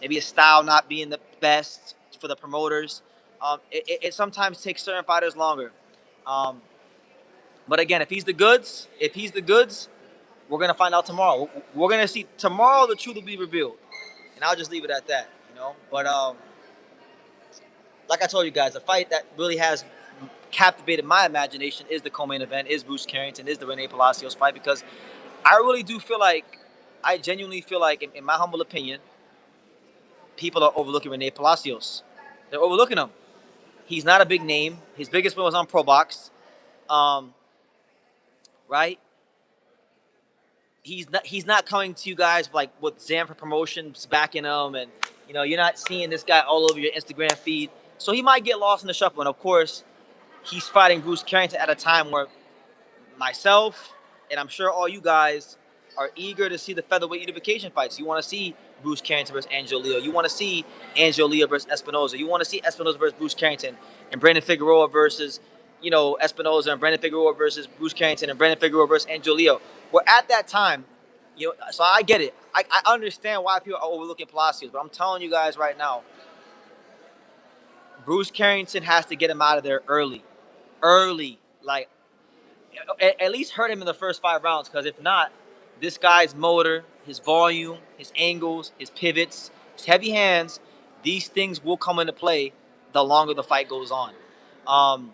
maybe his style not being the best for the promoters, it sometimes takes certain fighters longer. But again, if he's the goods, we're going to find out tomorrow. We're going to see tomorrow the truth will be revealed. And I'll just leave it at that, But like I told you guys, the fight that really has captivated my imagination is the co-main event, is Bruce Carrington, is the Rene Palacios fight, because I genuinely feel like, in my humble opinion, people are overlooking Rene Palacios. They're overlooking him. He's not a big name. His biggest win was on Pro Box, right? He's not coming to you guys like with Zamford Promotions backing him, and you're not seeing this guy all over your Instagram feed. So he might get lost in the shuffle. And of course, he's fighting Bruce Carrington at a time where myself and I'm sure all you guys are eager to see the featherweight unification fights. You want to see Bruce Carrington versus Angel Leo. You want to see Angel Leo versus Espinoza. You want to see Espinoza versus Bruce Carrington, and Brandon Figueroa versus Espinoza, and Brandon Figueroa versus Bruce Carrington, and Brandon Figueroa versus Angel Leo. We're at that time, so I get it. I understand why people are overlooking Palacios, but I'm telling you guys right now, Bruce Carrington has to get him out of there early. Like, at least hurt him in the first 5 rounds, because if not, this guy's motor, his volume, his angles, his pivots, his heavy hands, these things will come into play the longer the fight goes on. I'm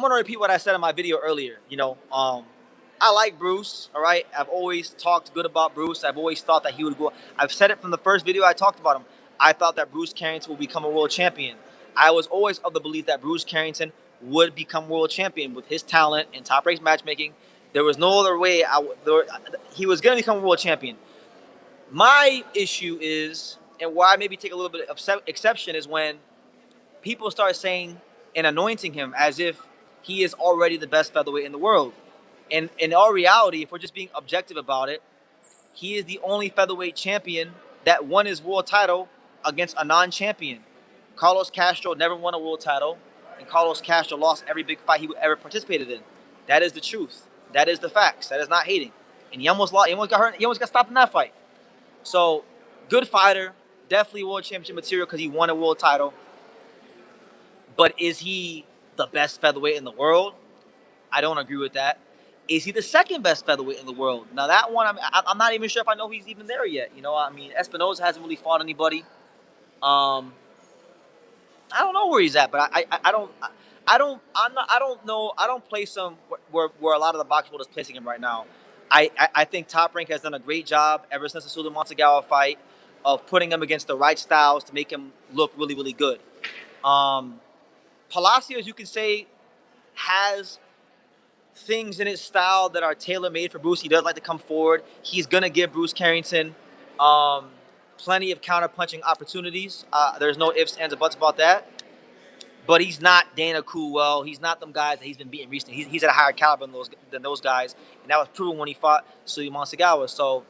going to repeat what I said in my video earlier. I like Bruce, all right? I've always talked good about Bruce. I've always thought that he would go. I've said it from the first video I talked about him. I thought that Bruce Carrington would become a world champion. I was always of the belief that Bruce Carrington would become world champion with his talent and top-ranked matchmaking. There was no other way he was going to become a world champion. My issue is, and why I maybe take a little bit of exception, is when people start saying and anointing him as if he is already the best featherweight in the world. And in all reality, if we're just being objective about it, he is the only featherweight champion that won his world title against a non-champion. Carlos Castro never won a world title, and Carlos Castro lost every big fight he ever participated in. That is the truth. That is the facts. That is not hating. And he almost lost. He almost got hurt. He almost got stopped in that fight. So, good fighter, definitely world championship material because he won a world title. But is he the best featherweight in the world? I don't agree with that. Is he the second best featherweight in the world? Now, that one, I'm not even sure if I know he's even there yet. Espinoza hasn't really fought anybody. I don't know where he's at, but I don't. I don't know. I don't place him where a lot of the boxing world is placing him right now. I think Top Rank has done a great job ever since the Suleiman Montagawa fight of putting him against the right styles to make him look really, really good. Um, Palacios, you can say, has things in his style that are tailor made for Bruce. He does like to come forward. He's gonna give Bruce Carrington um, plenty of counter punching opportunities. There's no ifs, ands, or buts about that. But he's not Dana Coolwell. He's not them guys that he's been beating recently. He's at a higher caliber than those guys, and that was proven when he fought Suleiman Sagawa. So,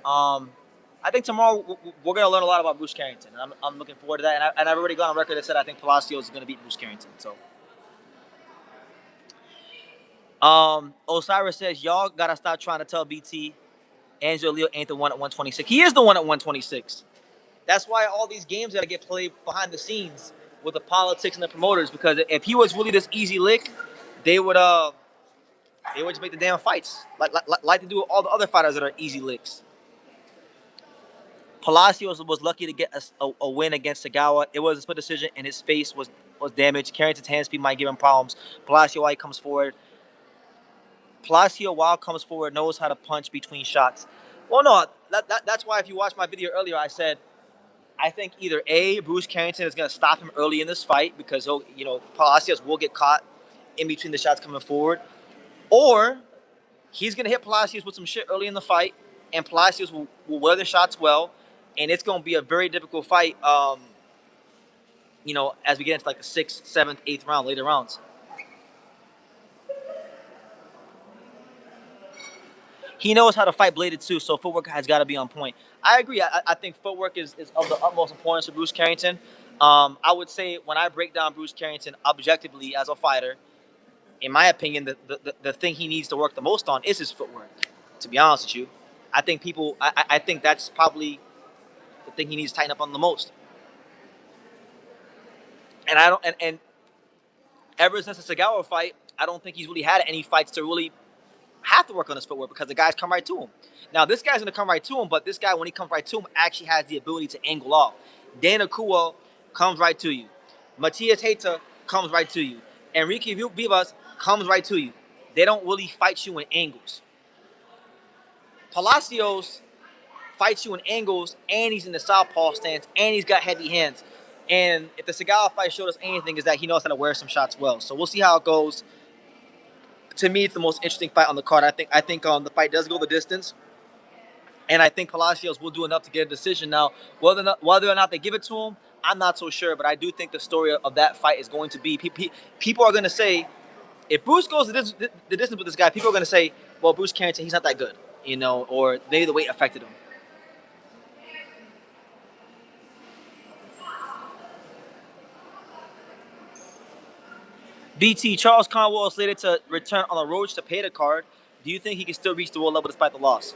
I think tomorrow we're going to learn a lot about Bruce Carrington, and I'm looking forward to that. And I've already gone on record that said I think Palacios is going to beat Bruce Carrington. So, Osiris says y'all got to stop trying to tell BT Angelo Leo ain't the one at 126. He is the one at 126. That's why all these games got to get played behind the scenes with the politics and the promoters. Because if he was really this easy lick, they would just make the damn fights like they do with all the other fighters that are easy licks. Palacios was lucky to get a win against Sagawa. It was a split decision, and his face was damaged. Carrington's hand speed might give him problems. Palacio, while he comes forward, comes forward, knows how to punch between shots. Well, no, that's why if you watched my video earlier, I said I think either A, Bruce Carrington is going to stop him early in this fight because Palacios will get caught in between the shots coming forward, or he's going to hit Palacios with some shit early in the fight, and Palacios will wear the shots well, and it's going to be a very difficult fight. As we get into like the 6th, 7th, 8th round, later rounds. He knows how to fight bladed too, so footwork has got to be on point. I agree. I think footwork is of the utmost importance for Bruce Carrington. I would say when I break down Bruce Carrington objectively as a fighter, in my opinion, the thing he needs to work the most on is his footwork. To be honest with you, I think that's probably the thing he needs to tighten up on the most. And I don't and ever since the Sagawa fight, I don't think he's really had any fights to really have to work on his footwork because the guys come right to him. Now, this guy's going to come right to him, but this guy, when he comes right to him, actually has the ability to angle off. Dana Kuo comes right to you. Matias Heita comes right to you. Enrique Vivas comes right to you. They don't really fight you in angles. Palacios fights you in angles, and he's in the southpaw stance, and he's got heavy hands. And if the Sagawa fight showed us anything, is that he knows how to wear some shots well. So we'll see how it goes. To me, it's the most interesting fight on the card. I think the fight does go the distance, and I think Palacios will do enough to get a decision. Now, whether or not they give it to him, I'm not so sure. But I do think the story of that fight is going to be people are going to say, if Bruce goes the distance with this guy, people are going to say, well, Bruce Carrington, he's not that good, or maybe the weight affected him. BT, Charles Conwell is slated to return on the Road to Payda card. Do you think he can still reach the world level despite the loss?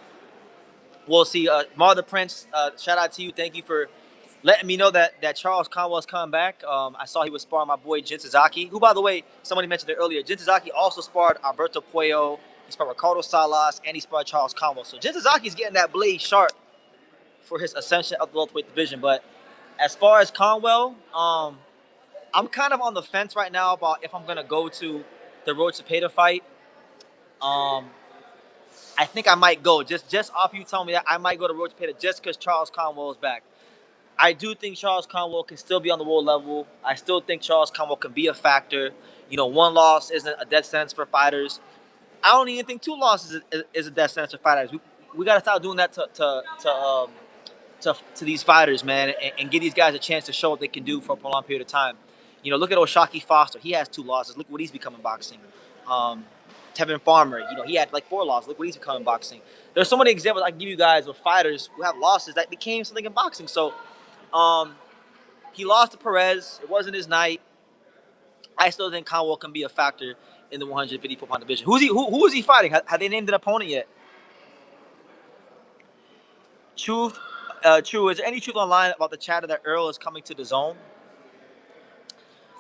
We'll see. Mar the Prince, shout out to you. Thank you for letting me know that Charles Conwell is coming back. I saw he was sparring my boy Jin Sasaki, who, by the way, somebody mentioned it earlier. Jin Sasaki also sparred Alberto Puello. He sparred Ricardo Salas, and he sparred Charles Conwell. So Jin Sasaki's getting that blade sharp for his ascension of the welterweight division. But as far as Conwell, I'm kind of on the fence right now about if I'm going to go to the Road to Payda fight. I think I might go. Just off you telling me that, I might go to Road to Payda just because Charles Conwell is back. I do think Charles Conwell can still be on the world level. I still think Charles Conwell can be a factor. One loss isn't a death sentence for fighters. I don't even think 2 losses is a death sentence for fighters. We got to start doing that to these fighters, man, and give these guys a chance to show what they can do for a prolonged period of time. Look at Oshaki Foster. He has 2 losses. Look what he's become in boxing. Tevin Farmer, he had like 4 losses. Look what he's become in boxing. There's so many examples I can give you guys of fighters who have losses that became something in boxing. So, he lost to Perez. It wasn't his night. I still think Conwell can be a factor in the 154-pound division. Who is he fighting? Have they named an opponent yet? True. Is there any truth online about the chatter that Earl is coming to the zone?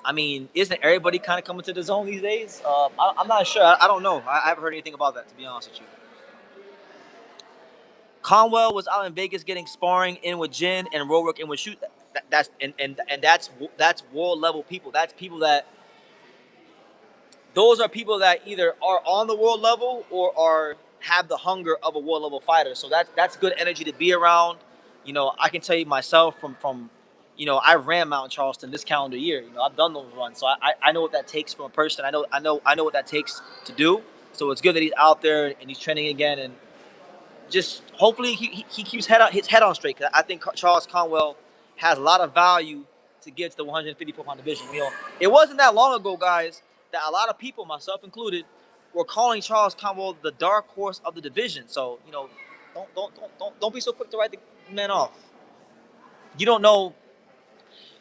I mean, isn't everybody kind of coming to the zone these days? I'm not sure. I don't know. I haven't heard anything about that, to be honest with you. Conwell was out in Vegas getting sparring in with Jin and road work in with Shoot. that's world level people. That's people that those are people that either are on the world level or are have the hunger of a world level fighter. So that's good energy to be around. I can tell you myself from I ran Mount Charleston this calendar year. I've done those runs, so I know what that takes from a person. I know what that takes to do. So it's good that he's out there and he's training again, and just hopefully he keeps his head on straight. Cause I think Charles Conwell has a lot of value to give to the 154-pound division. It wasn't that long ago, guys, that a lot of people, myself included, were calling Charles Conwell the dark horse of the division. So don't be so quick to write the man off. You don't know,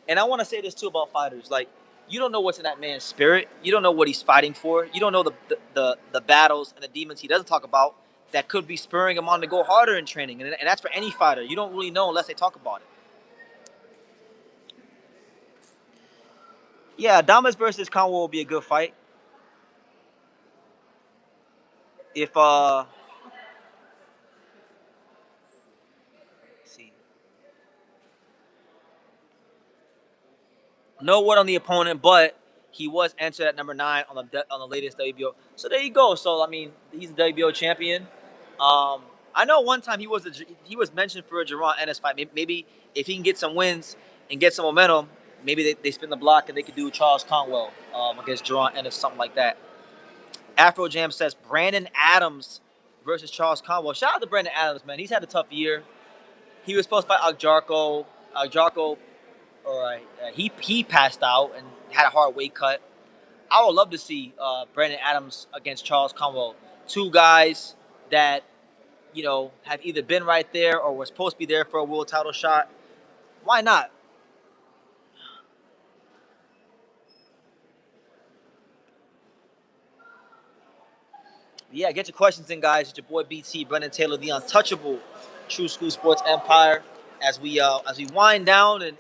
and I want to say this too about fighters. Like, you don't know what's in that man's spirit. You don't know what he's fighting for. You don't know the battles and the demons he doesn't talk about that could be spurring him on to go harder in training. And that's for any fighter. You don't really know unless they talk about it. Yeah, Damas versus Conwell will be a good fight. If let's see, no word on the opponent, but he was entered at number 9 on the latest WBO. So there you go. So I mean, he's a WBO champion. I know one time he was mentioned for a Jerron Ennis fight. Maybe if he can get some wins and get some momentum, maybe they spin the block and they could do Charles Conwell against Jerron Ennis, something like that. Afro Jam says Brandon Adams versus Charles Conwell. Shout out to Brandon Adams, man. He's had a tough year. He was supposed to fight Agjarko. He passed out and had a hard weight cut. I would love to see Brandon Adams against Charles Conwell. Two guys that have either been right there or were supposed to be there for a world title shot. Why not? Yeah, get your questions in, guys. It's your boy BT, Brendan Taylor, the untouchable True School Sports Empire. As we wind down and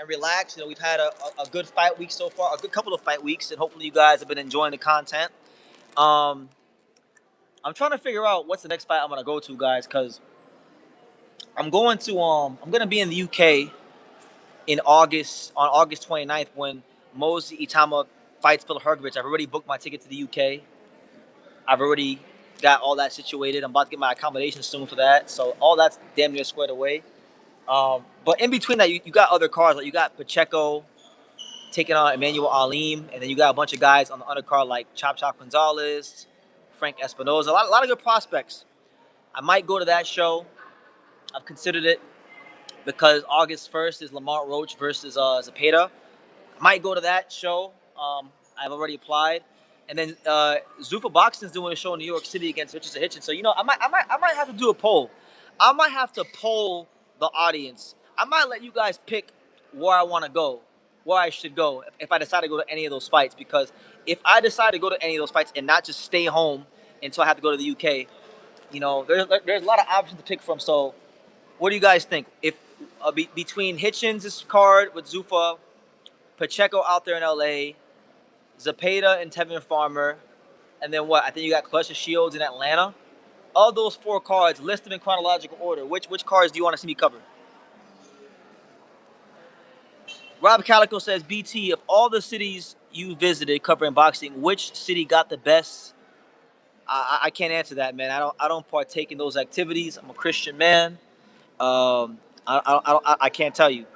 relax, we've had a good fight week so far, a good couple of fight weeks, and hopefully you guys have been enjoying the content. I'm trying to figure out what's the next fight I'm gonna go to, guys, because I'm gonna be in the UK in August on August 29th when Mosey Itama fights Phil Hergovich. I've already booked my ticket to the UK. I've already got all that situated. I'm about to get my accommodation soon for that, so all that's damn near squared away. But in between that, you got other cards. Like you got Pacheco taking on Emmanuel Alim, and then you got a bunch of guys on the undercard like Chop Gonzalez, Frank Espinoza. A lot of good prospects. I might go to that show. I've considered it because August 1st is Lamont Roach versus Zepeda. I might go to that show. I've already applied. And then Zuffa Boxing's doing a show in New York City against Richardson Hitchens. So I might have to do a poll. I might have to poll the audience. I might let you guys pick where I want to go, where I should go if I decide to go to any of those fights. Because if I decide to go to any of those fights and not just stay home until I have to go to the UK, there's a lot of options to pick from. So what do you guys think? If between Hitchens' card with Zuffa, Pacheco out there in LA, Zepeda and Tevin Farmer, and then what? I think you got Claressa Shields in Atlanta. Of those 4 cards, list them in chronological order. Which cards do you want to see me cover? Rob Calico says, BT, of all the cities you visited covering boxing, which city got the best? I can't answer that, man. I don't partake in those activities. I'm a Christian man. I can't tell you.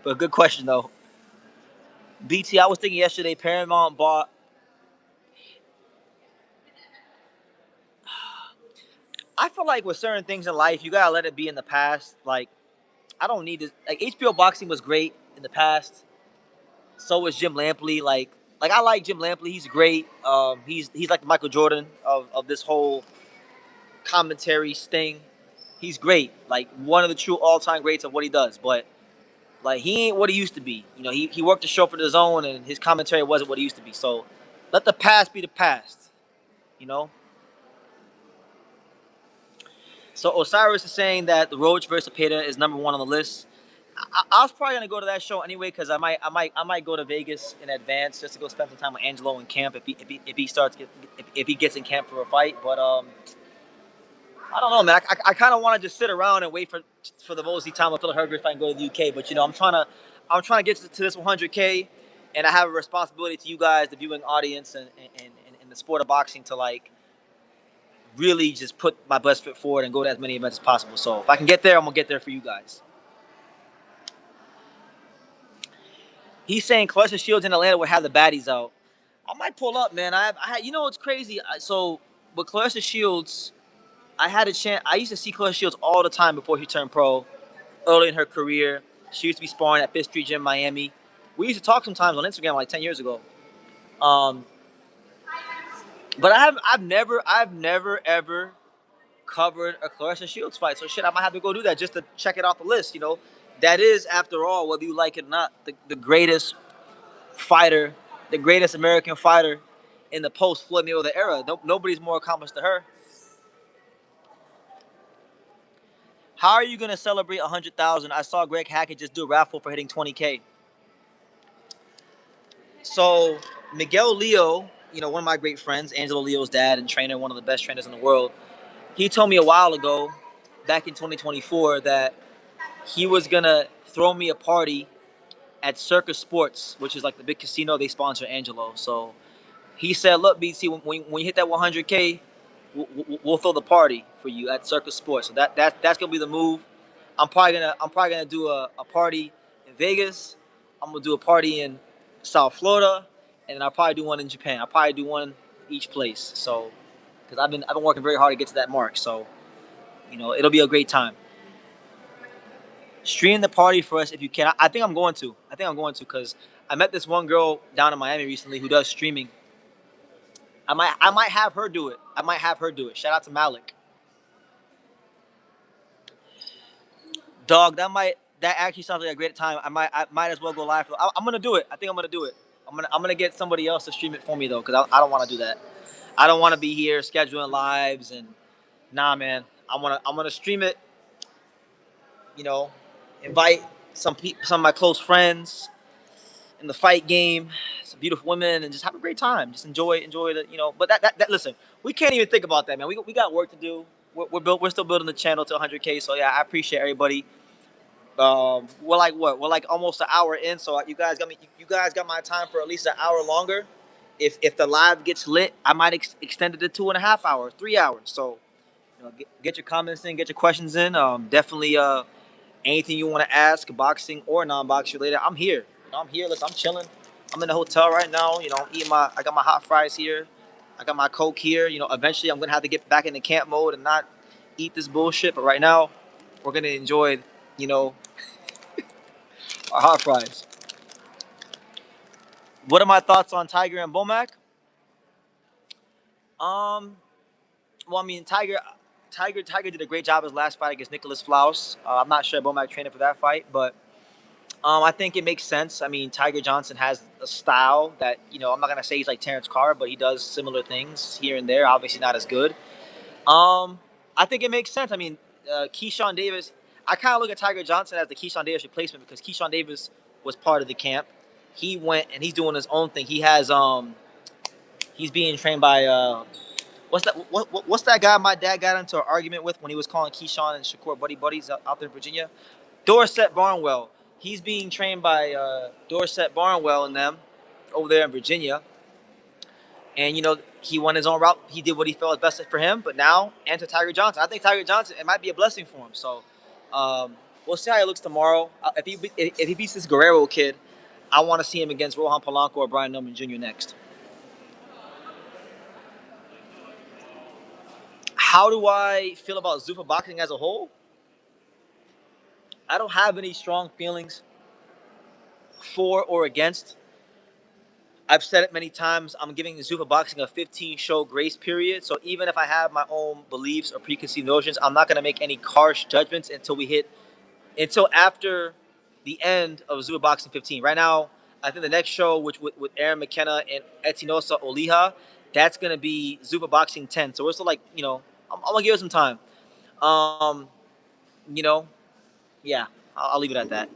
But good question though. BT, I was thinking yesterday, Paramount bought. I feel like with certain things in life, you gotta let it be in the past. Like, I don't need this. Like, HBO boxing was great in the past. So was Jim Lampley. Like I like Jim Lampley. He's great. He's like the Michael Jordan of this whole commentary thing. He's great. Like one of the true all-time greats of what he does. But like he ain't what he used to be. He worked the show for the Zone, and his commentary wasn't what he used to be. So let the past be the past. So Osiris is saying that the Roach versus Zepeda is number 1 on the list. I was probably gonna go to that show anyway because I might go to Vegas in advance just to go spend some time with Angelo in camp if he gets in camp for a fight. But I don't know, man. I kind of want to just sit around and wait for for the mostly time. I feel like Herger if I can go to the UK, but I'm trying to get to this 100K, and I have a responsibility to you guys, the viewing audience, and the sport of boxing to like really just put my best foot forward and go to as many events as possible. So if I can get there, I'm gonna get there for you guys. He's saying Clarissa Shields in Atlanta would have the baddies out. I might pull up, man. What's crazy? So with Clarissa Shields, I had a chance. I used to see Clarissa Shields all the time before she turned pro. Early in her career, she used to be sparring at Fifth Street Gym, Miami. We used to talk sometimes on Instagram like 10 years ago. Um, but I've never ever covered a Clarissa Shields fight. So shit, I might have to go do that just to check it off the list. That is, after all, whether you like it or not, the greatest fighter, the greatest American fighter in the post Floyd Mayweather era. Nobody's more accomplished than her. How are you gonna celebrate 100,000? I saw Greg Hackett just do a raffle for hitting 20K. So Miguel Leo, one of my great friends, Angelo Leo's dad and trainer, one of the best trainers in the world, he told me a while ago, back in 2024, that he was gonna throw me a party at Circus Sports, which is like the big casino they sponsor Angelo. So he said, "Look, BC, when you hit that 100K, we'll throw the party for you at Circus Sports." So that's gonna be the move. I'm probably gonna do a party in Vegas. I'm gonna do a party in South Florida, and then I'll probably do one in Japan. I'll probably do one each place. So, because I've been working very hard to get to that mark. So, it'll be a great time. Stream the party for us if you can. I think I'm going to. Because I met this one girl down in Miami recently who does streaming. I might have her do it. Shout out to Malik. Dog, that actually sounds like a great time. I might as well go live. I'm gonna do it. I think I'm gonna do it. I'm gonna get somebody else to stream it for me though, because I don't want to do that. I don't want to be here scheduling lives and nah, man. I'm gonna stream it. You know, invite some of my close friends in the fight game, some beautiful women, and just have a great time. Just enjoy the. But that listen, we can't even think about that, man. We got work to do. We're still building the channel to 100K. So yeah, I appreciate everybody. We're like what? We're like almost an hour in. So you guys got me. You guys got my time for at least an hour longer. If the live gets lit, I might extend it to 2.5 hours, 3 hours. So get your comments in, get your questions in. Definitely anything you want to ask, boxing or non-boxing related, I'm here. I'm here. Listen, I'm chilling. I'm in the hotel right now. I'm eating I got my hot fries here. I got my Coke here. Eventually I'm gonna have to get back into camp mode and not eat this bullshit. But right now, we're gonna enjoy, you know, our hot fries. What are my thoughts on Tiger and Bomac? Well, I mean, Tiger did a great job his last fight against Nicholas Flaus. I'm not sure Bomac trained for that fight, but I think it makes sense. I mean, Tiger Johnson has a style that I'm not gonna say he's like Terrence Carr, but he does similar things here and there. Obviously, not as good. I think it makes sense. I mean, Keyshawn Davis. I kind of look at Tiger Johnson as the Keyshawn Davis replacement because Keyshawn Davis was part of the camp. He went and he's doing his own thing. He's being trained by what's that guy my dad got into an argument with when he was calling Keyshawn and Shakur buddies out there in Virginia? Dorset Barnwell. He's being trained by Dorset Barnwell and them over there in Virginia. And he went his own route. He did what he felt was best for him. But now enter Tiger Johnson. I think Tiger Johnson, it might be a blessing for him. So we'll see how he looks tomorrow. If he beats this Guerrero kid, I want to see him against Rohan Polanco or Brian Millman Jr. next. How do I feel about Zuffa boxing as a whole? I don't have any strong feelings for or against. I've said it many times. I'm giving Zuffa boxing a 15-show grace period. So even if I have my own beliefs or preconceived notions, I'm not going to make any harsh judgments until after the end of Zuffa boxing 15. Right now, I think the next show, which with Aaron McKenna and Etinosa Oliha, that's going to be Zuffa boxing 10. So we're still I'm going to give it some time. Yeah, I'll leave it at that.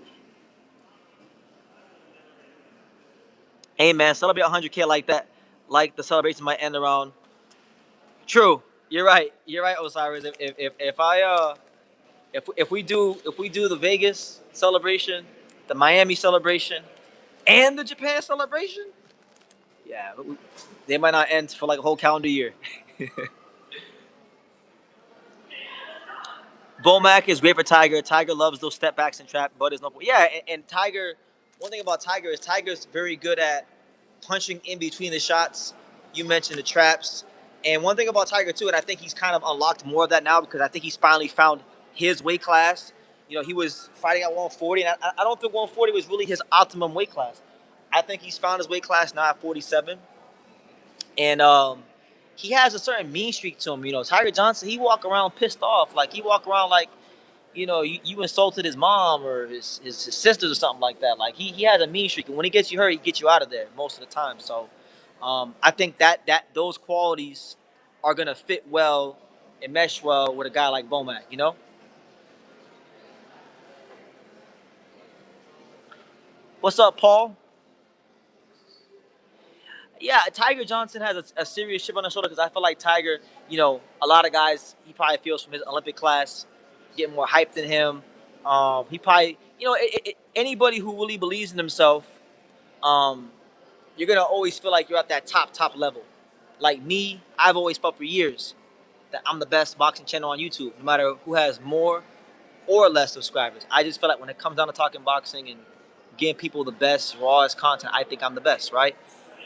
Hey man, celebrate 100K like that. Like the celebration might end around. True, you're right, Osiris. If we do the Vegas celebration, the Miami celebration, and the Japan celebration, yeah, they might not end for like a whole calendar year. Bomac is great for Tiger. Tiger loves those step backs and trap, but is no. Yeah, and Tiger. One thing about Tiger is Tiger's very good at punching in between the shots. You mentioned the traps, and one thing about Tiger too, and I think he's kind of unlocked more of that now because I think he's finally found his weight class. He was fighting at 140, and I don't think 140 was really his optimum weight class. I think he's found his weight class now at 47, and he has a certain mean streak to him. Tiger Johnson, he walk around pissed off, like he walk around like you insulted his mom or his sisters or something like that. Like he has a mean streak, and when he gets you hurt, he gets you out of there most of the time. So I think that those qualities are gonna fit well and mesh well with a guy like Bomac. What's up, Paul? Yeah, Tiger Johnson has a serious chip on his shoulder because I feel like Tiger, a lot of guys he probably feels from his Olympic class get more hype than him. He probably, anybody who really believes in himself, um, you're gonna always feel like you're at that top level. Like me, I've always felt for years that I'm the best boxing channel on YouTube, no matter who has more or less subscribers. I just feel like when it comes down to talking boxing and getting people the best, rawest content, I think I'm the best, right?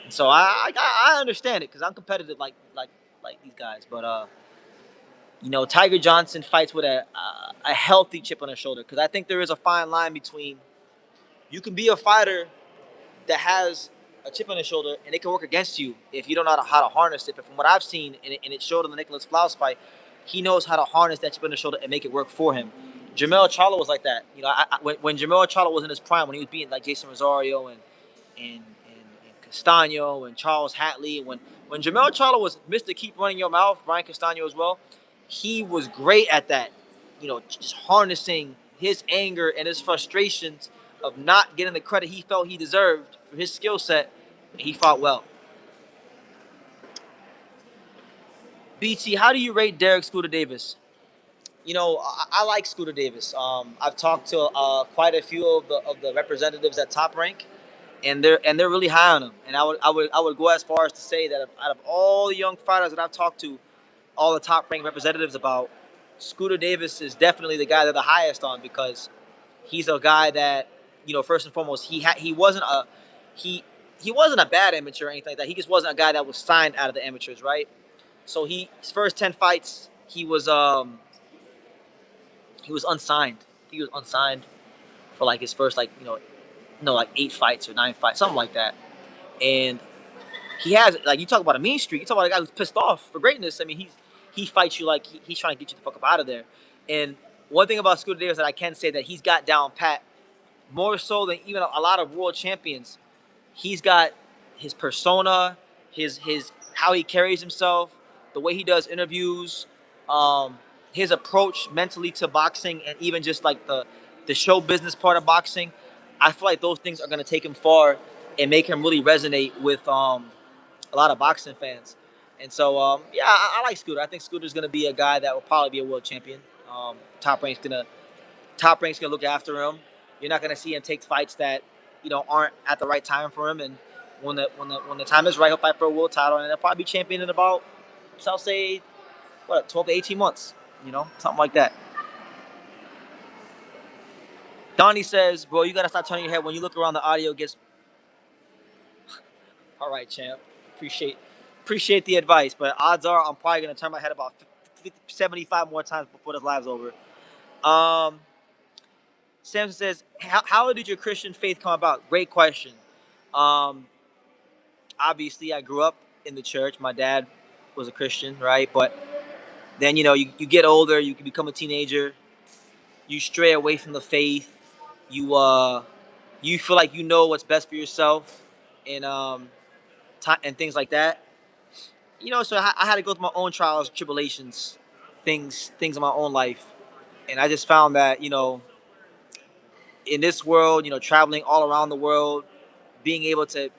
And so I understand it because I'm competitive like these guys. But Tiger Johnson fights with a healthy chip on his shoulder because I think there is a fine line between you can be a fighter that has a chip on his shoulder and it can work against you if you don't know how to harness it. But from what I've seen, and it showed in the Nicholas Flowers fight, he knows how to harness that chip on his shoulder and make it work for him. Jamel Charlo was like that. When Jamel Charlo was in his prime, when he was beating like Jason Rosario and Castano and Charles Hatley, when Jamel Charlo was Mr. Keep Running Your Mouth, Brian Castano as well, he was great at that. Just harnessing his anger and his frustrations of not getting the credit he felt he deserved for his skill set, and he fought well. BT, how do you rate Derek Scooter Davis? I like Scooter Davis. I've talked to quite a few of the representatives at Top Rank, and they're really high on him. And I would go as far as to say that out of all the young fighters that I've talked to, all the Top Rank representatives about, Scooter Davis is definitely the guy they're the highest on because he's a guy that first and foremost he he wasn't a bad amateur or anything like that. He just wasn't a guy that was signed out of the amateurs, right? So his first 10 fights he was unsigned. He was unsigned for like his first like 8 fights or 9 fights, something like that. And he has like you talk about a mean streak. You talk about a guy who's pissed off for greatness. I mean he fights you like he's trying to get you the fuck up out of there. And one thing about Scooter Davis that I can say that he's got down pat more so than even a lot of world champions. He's got his persona, his how he carries himself, the way he does interviews, um, his approach mentally to boxing, and even just like the show business part of boxing. I feel like those things are gonna take him far and make him really resonate with a lot of boxing fans. And so yeah, I like Scooter. I think Scooter's gonna be a guy that will probably be a world champion. Top Rank's gonna look after him. You're not gonna see him take fights that aren't at the right time for him. And when the time is right, he'll fight for a world title, and he'll probably be champion in about, so I'll say, 12 to 18 months. Something like that. Donnie says, "Bro, you gotta stop turning your head when you look around. The audio gets." All right, champ. Appreciate the advice, but odds are I'm probably gonna turn my head about 75 more times before this live's over. Um, Samson says, how did your Christian faith come about? Great question. Um, Obviously, I grew up in the church. My dad was a Christian, right? But then, you get older, you can become a teenager, you stray away from the faith, you feel like you know what's best for yourself, and and things like that. So I had to go through my own trials, tribulations, things in my own life, and I just found that in this world, traveling all around the world, being able to,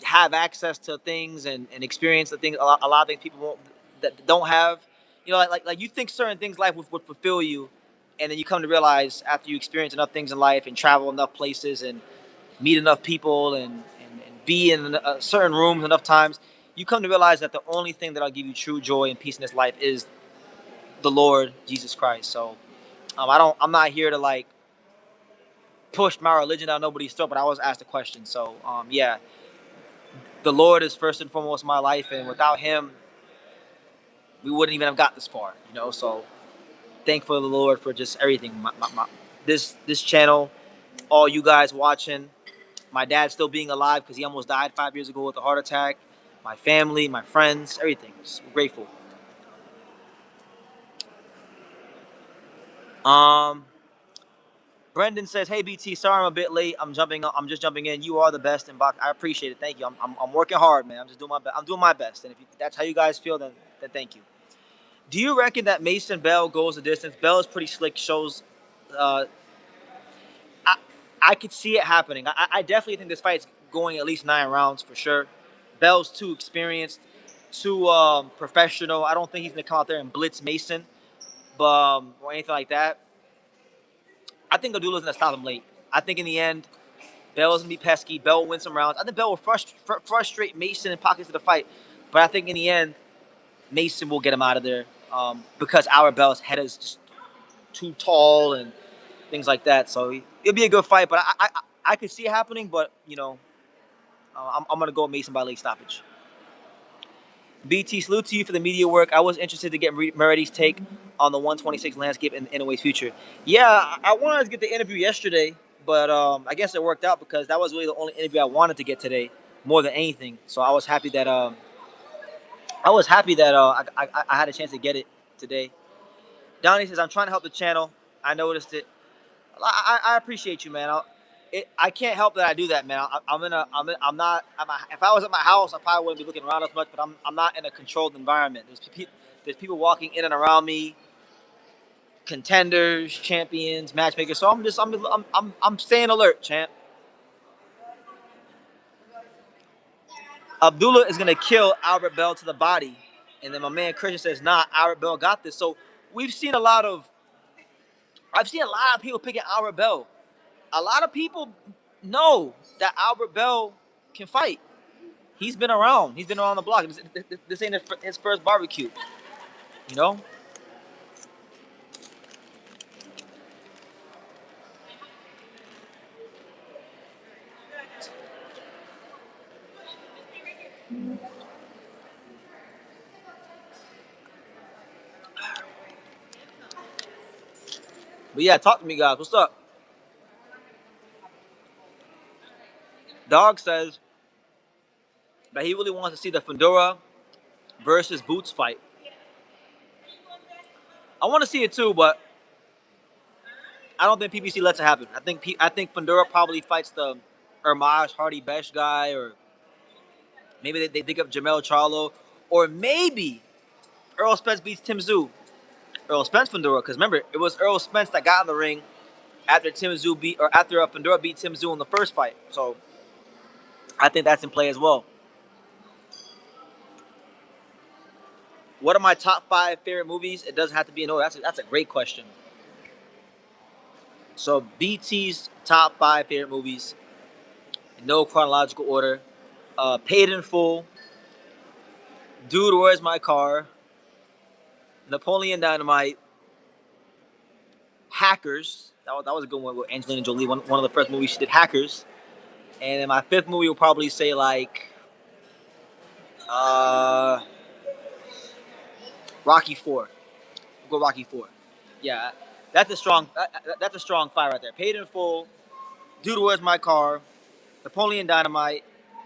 have access to things and experience the things a lot of things people won't, that don't have. like you think certain things in life would fulfill you, and then you come to realize after you experience enough things in life and travel enough places and meet enough people and be in certain rooms enough times, you come to realize that the only thing that'll give you true joy and peace in this life is the Lord Jesus Christ. So I'm not here to like push my religion down nobody's throat, but I was asked a question. So yeah, the Lord is first and foremost in my life, and without Him, we wouldn't even have got this far. So thankful to the Lord for just everything. This channel, all you guys watching, my dad still being alive because he almost died 5 years ago with a heart attack. My family, my friends, everything. Just grateful. Um, Brendan says, "Hey BT, sorry I'm a bit late. I'm just jumping in. You are the best in box. I appreciate it. Thank you. I'm working hard, man. I'm just doing my best. I'm doing my best. And if that's how you guys feel, then thank you. Do you reckon that Mason Bell goes the distance? Bell is pretty slick. Shows. Uh, I I could see it happening. I definitely think this fight's going at least 9 rounds for sure. Bell's too experienced, too professional. I don't think he's gonna come out there and blitz Mason, or anything like that. I think Abdullah's gonna stop him late. I think in the end, Bell's gonna be pesky. Bell will win some rounds. I think Bell will frustrate Mason in pockets of the fight, but I think in the end, Mason will get him out of there because our Bell's head is just too tall and things like that. So it'll be a good fight, but I could see it happening. But I'm gonna go with Mason by late stoppage. BT, salute to you for the media work. I was interested to get Merity's take on the 126 landscape in NOA's future. Yeah, I wanted to get the interview yesterday, but I guess it worked out because that was really the only interview I wanted to get today, more than anything. So I had a chance to get it today. Donnie says, I'm trying to help the channel. I noticed it. I appreciate you, man. I can't help that I do that, man. I'm not. If I was at my house, I probably wouldn't be looking around as much. But I'm not in a controlled environment. There's people walking in and around me, contenders, champions, matchmakers. So I'm staying alert, champ. Abdullah is gonna kill Albert Bell to the body, and then my man Christian says, nah, Albert Bell got this. So we've seen a lot of. I've seen a lot of people picking Albert Bell. A lot of people know that Albert Bell can fight. He's been around. He's been around the block. This ain't his first barbecue, you know. But yeah, talk to me, guys. What's up? Dog says that he really wants to see the Fedora versus Boots fight. I want to see it too, but I don't think PBC lets it happen. I think Fedora probably fights the Ermaj Hardy Besh guy, or maybe they dig up Jamel Charlo, or maybe Earl Spence beats Tim Tszyu. Earl Spence Fedora, because remember it was Earl Spence that got in the ring after Fedora beat Tim Tszyu in the first fight. So I think that's in play as well. What are my top 5 favorite movies? It doesn't have to be in order. That's a great question. So BT's top 5 favorite movies, in no chronological order: Paid in Full, Dude, Where's My Car, Napoleon Dynamite, Hackers. That was a good one with Angelina Jolie. One of the first movies she did, Hackers. And then my 5th movie will probably say like uh, Rocky 4. We'll go Rocky 4. Yeah, that's a strong fight right there. Paid in Full, Dude, Where's My Car, Napoleon Dynamite,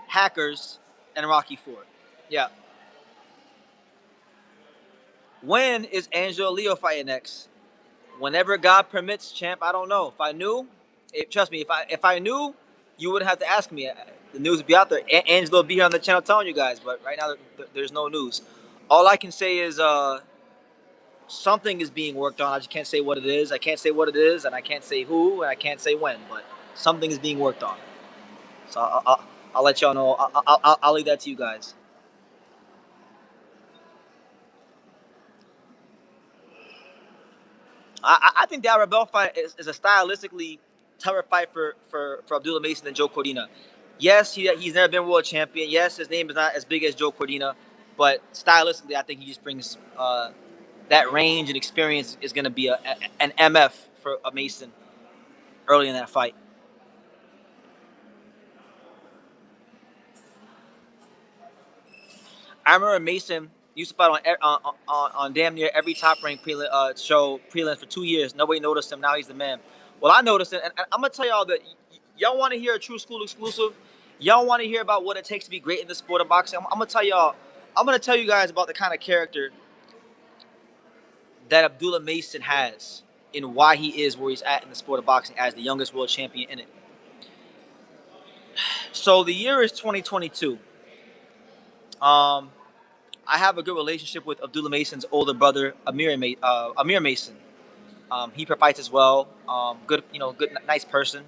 Hackers, and Rocky 4. Yeah. When is Angela Leo fighting next? Whenever God permits, champ. I don't know. If I knew, trust me. If I knew, you wouldn't have to ask me. The news would be out there. Angela would be here on the channel telling you guys. But right now, there's no news. All I can say is something is being worked on. I just can't say what it is. I can't say what it is, and I can't say who, and I can't say when. But something is being worked on. So I'll let y'all know. I'll leave that to you guys. I think the Rebel fight is a stylistically tougher fight for Abdullah Mason than Joe Cordina. Yes, he's never been world champion. Yes, his name is not as big as Joe Cordina, but stylistically, I think he just brings that range and experience is going to be an MF for a Mason early in that fight. I remember Mason used to fight on damn near every top ranked show prelims for 2 years. Nobody noticed him. Now he's the man. Well, I noticed it, and I'm gonna tell y'all that y'all want to hear a true school exclusive. Y'all want to hear about what it takes to be great in the sport of boxing. I'm gonna tell y'all. I'm gonna tell you guys about the kind of character that Abdullah Mason has and why he is where he's at in the sport of boxing as the youngest world champion in it. So the year is 2022. I have a good relationship with Abdullah Mason's older brother, Amir Mason. He fights as well. Good, nice person.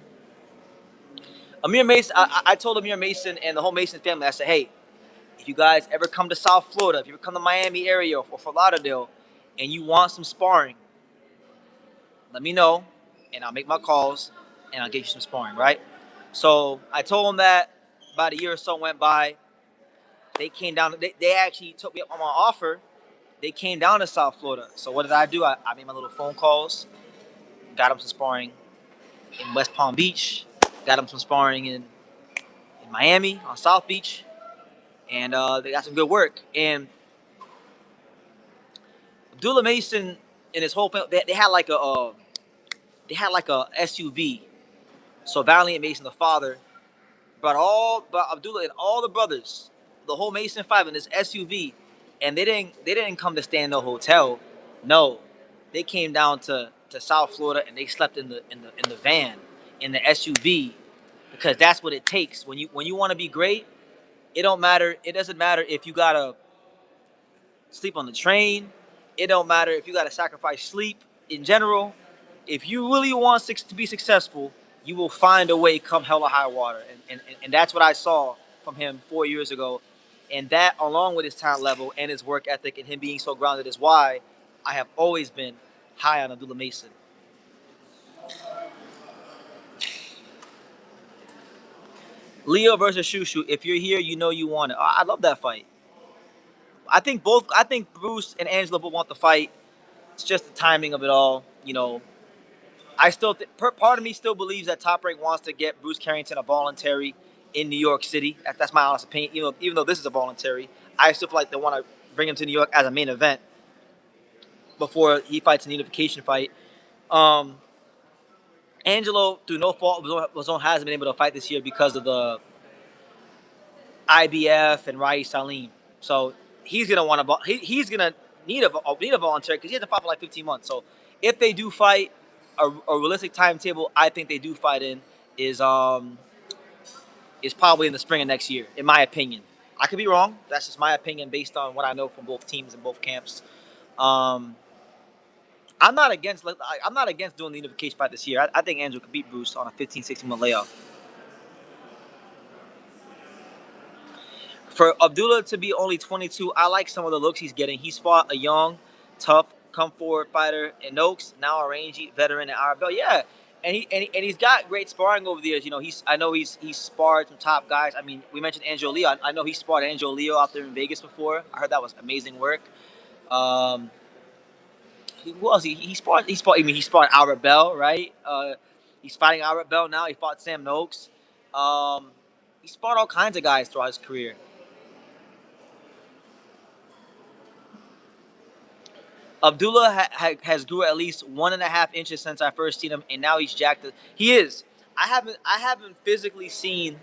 Amir Mason. I told Amir Mason and the whole Mason family. I said, hey, if you guys ever come to South Florida, if you ever come to Miami area or Fort Lauderdale, and you want some sparring, let me know, and I'll make my calls, and I'll get you some sparring. Right? So I told him that. About a year or so went by. They came down. They actually took me up on my offer. They came down to South Florida. So what did I do? I made my little phone calls, got them some sparring in West Palm Beach, got them some sparring in Miami on South Beach, and they got some good work. And Abdullah Mason and his whole family, they had like a SUV. So Valiant Mason, the father, brought Abdullah and all the brothers, the whole Mason five in this SUV, and they didn't come to stay in the hotel. No, they came down to South Florida and they slept in the van, in the SUV, because that's what it takes when you want to be great. It don't matter. It doesn't matter if you gotta sleep on the train. It don't matter if you gotta sacrifice sleep in general. If you really want to be successful, you will find a way come hell or high water. And that's what I saw from him 4 years ago. And that, along with his talent level and his work ethic and him being so grounded, is why I have always been high on Abdullah Mason. Leo versus Shushu. If you're here, you know you want it. I love that fight. I think Bruce and Angela both want the fight. It's just the timing of it all. I still part of me still believes that Top Rank wants to get Bruce Carrington a voluntary in New York City. That's my honest opinion. Even though this is a voluntary, I still feel like they want to bring him to New York as a main event before he fights in the unification fight. Angelo, through no fault of his own, hasn't been able to fight this year because of the IBF and Rai Salim. So he's gonna want to. He's gonna need a voluntary because he hasn't fought for like 15 months. So if they do fight, a realistic timetable I think they do fight in is probably in the spring of next year, in my opinion. I could be wrong. That's just my opinion based on what I know from both teams and both camps. I'm not against doing the unification fight this year. I think Andrew could beat Bruce on a 15, 16-month layoff. For Abdullah to be only 22, I like some of the looks he's getting. He's fought a young, tough, come forward fighter in Noakes, now a rangy veteran in Arabelle. Yeah, and he's got great sparring over the years. I know he's sparred some top guys. I mean, we mentioned Angelo Leo. I know he sparred Angelo Leo out there in Vegas before. I heard that was amazing work. Who else? He sparred. I mean, he sparred Arabelle, right? He's fighting Arabelle now. He fought Sam Noakes. He sparred all kinds of guys throughout his career. Abdullah has grew at least 1.5 inches since I first seen him, and now he's jacked. He is. I haven't physically seen.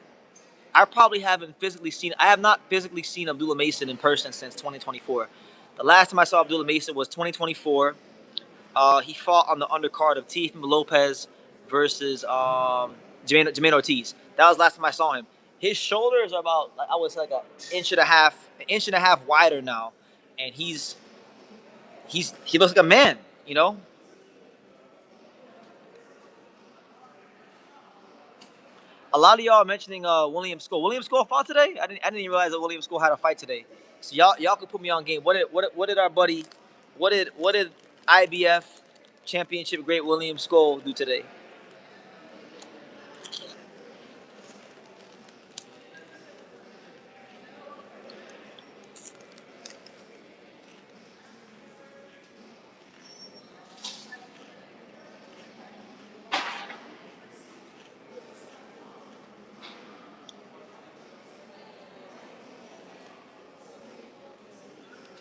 I probably haven't physically seen. I have not physically seen Abdullah Mason in person since 2024. The last time I saw Abdullah Mason was 2024. He fought on the undercard of Teofimo Lopez versus Jermaine Ortiz. That was the last time I saw him. His shoulders are about, I would say, like an inch and a half wider now, and he looks like a man. A lot of y'all are mentioning William Score. William Score fought today. I didn't even realize that William Score had a fight today. So y'all could put me on game. What did our buddy? What did IBF championship great William Skull do today?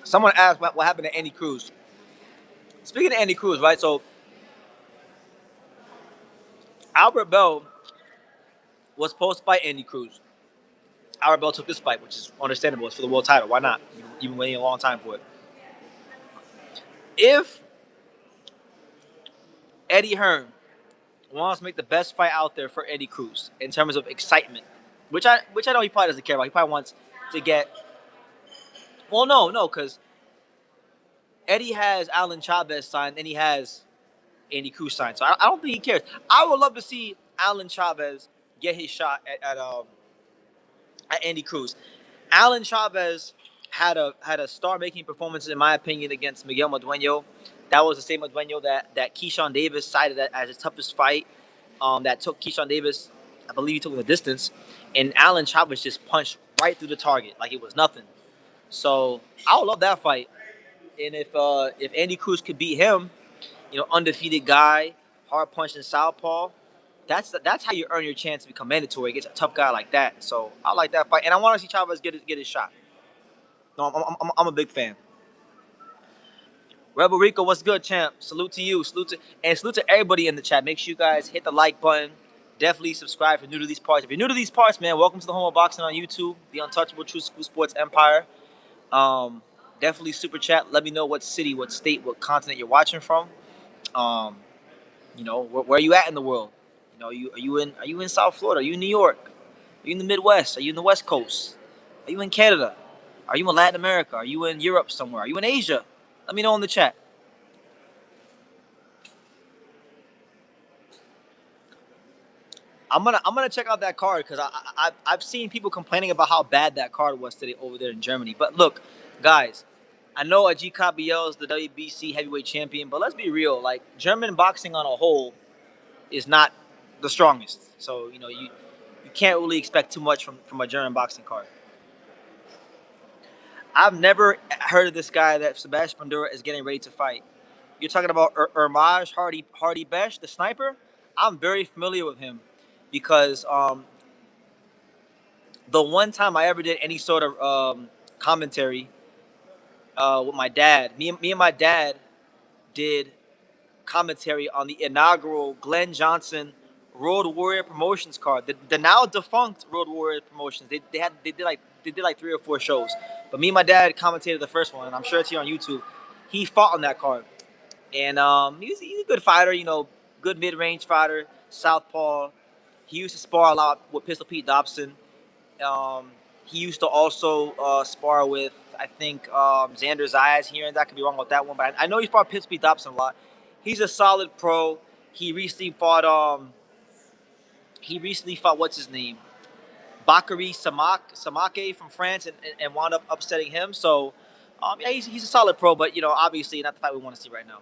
Someone asked what happened to Andy Cruz. Speaking of Andy Cruz, right? So Albert Bell was supposed to fight Andy Cruz. Albert Bell took this fight, which is understandable. It's for the world title. Why not? You've been waiting a long time for it. If Eddie Hearn wants to make the best fight out there for Eddie Cruz in terms of excitement, which I know he probably doesn't care about. He probably wants to get. Well, no, because Eddie has Alan Chavez signed and he has Andy Cruz signed, so I don't think he cares. I would love to see Alan Chavez get his shot at Andy Cruz. Alan Chavez had a star making performance in my opinion against Miguel Madueno. That was the same Madueno that Keyshawn Davis cited as his toughest fight. That took Keyshawn Davis, I believe he took him the distance, and Alan Chavez just punched right through the target like it was nothing. So I would love that fight, and if Andy Cruz could beat him, undefeated guy, hard punching southpaw. That's how you earn your chance to become mandatory against a tough guy like that. So I like that fight, and I want to see Chavez get his shot. No, I'm a big fan. Rebel Rico, what's good, champ? Salute to you. Salute to everybody in the chat. Make sure you guys hit the like button. Definitely subscribe if you're new to these parts. If you're new to these parts, man, welcome to the home of boxing on YouTube, the untouchable True School Sports Empire. Definitely super chat. Let me know what city, what state, what continent you're watching from. Um, where are you at in the world? Are you in South Florida? Are you in New York? Are you in the Midwest? Are you in the West Coast? Are you in Canada? Are you in Latin America? Are you in Europe somewhere? Are you in Asia? Let me know in the chat. I'm gonna check out that card because I've seen people complaining about how bad that card was today over there in Germany. But look, guys, I know JustAKidFromDania is the WBC heavyweight champion, but let's be real. Like German boxing on a whole is not the strongest. So you can't really expect too much from a German boxing card. I've never heard of this guy that Sebastian Bandura is getting ready to fight. You're talking about Ermaj Hardy Besh, the sniper. I'm very familiar with him because the one time I ever did any sort of commentary with my dad, me and my dad did commentary on the inaugural Glenn Johnson Road Warrior Promotions card. The now defunct Road Warrior Promotions. They did like 3 or 4 shows. But me and my dad commentated the first one, and I'm sure it's here on YouTube. He fought on that card. And he's a good fighter, good mid-range fighter, southpaw. He used to spar a lot with Pistol Pete Dobson. He used to also spar with, I think, Xander Zayas here and that. Could be wrong with that one, but I know he sparred Pistol Pete Dobson a lot. He's a solid pro. He recently fought what's his name? Bakary Samake from France and wound up upsetting him. So yeah, he's a solid pro, but obviously not the fight we want to see right now.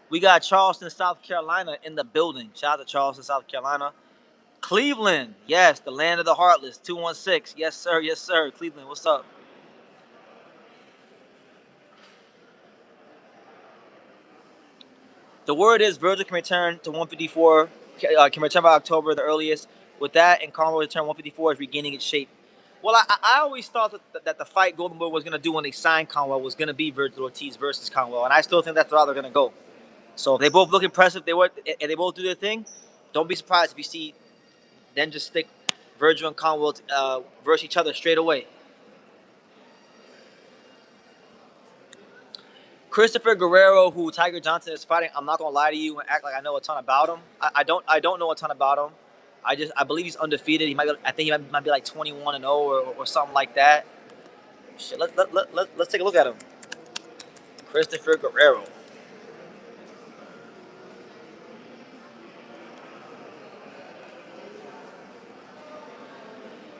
We got Charleston, South Carolina in the building. Shout out to Charleston, South Carolina. Cleveland, yes, the land of the heartless. 216, yes sir, yes sir. Cleveland, what's up? The word is Virgil can return to 154. Can return by October, the earliest. With that, and Conroy return 154 is regaining its shape. Well, I always thought that the fight Golden Boy was going to do when they signed Conwell was going to be Virgil Ortiz versus Conwell, and I still think that's the route they're going to go. So if they both look impressive, and they both do their thing, don't be surprised if you see them just stick Virgil and Conwell versus each other straight away. Christopher Guerrero, who Tiger Johnson is fighting, I'm not gonna lie to you and act like I know a ton about him. I don't know a ton about him. I believe he's undefeated. I think he might be like 21-0 or something like that. Shit, let's take a look at him. Christopher Guerrero.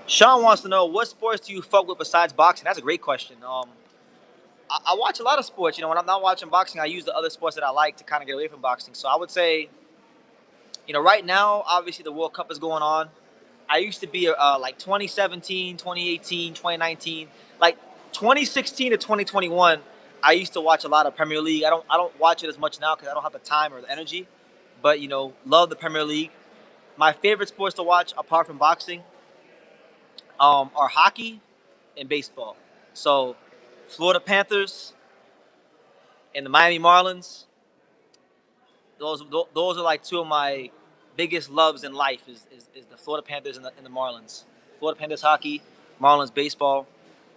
Sean wants to know, what sports do you fuck with besides boxing? That's a great question. I watch a lot of sports. You know, when I'm not watching boxing, I use the other sports that I like to kind of get away from boxing. So I would say, you know, right now, obviously the World Cup is going on. I used to be like 2017, 2018, 2019, like 2016 to 2021. I used to watch a lot of Premier League. I don't watch it as much now because I don't have the time or the energy. But you know, love the Premier League. My favorite sports to watch, apart from boxing, are hockey and baseball. So, Florida Panthers and the Miami Marlins. Those are like two of my biggest loves in life. Is the Florida Panthers and the Marlins. Florida Panthers hockey, Marlins baseball.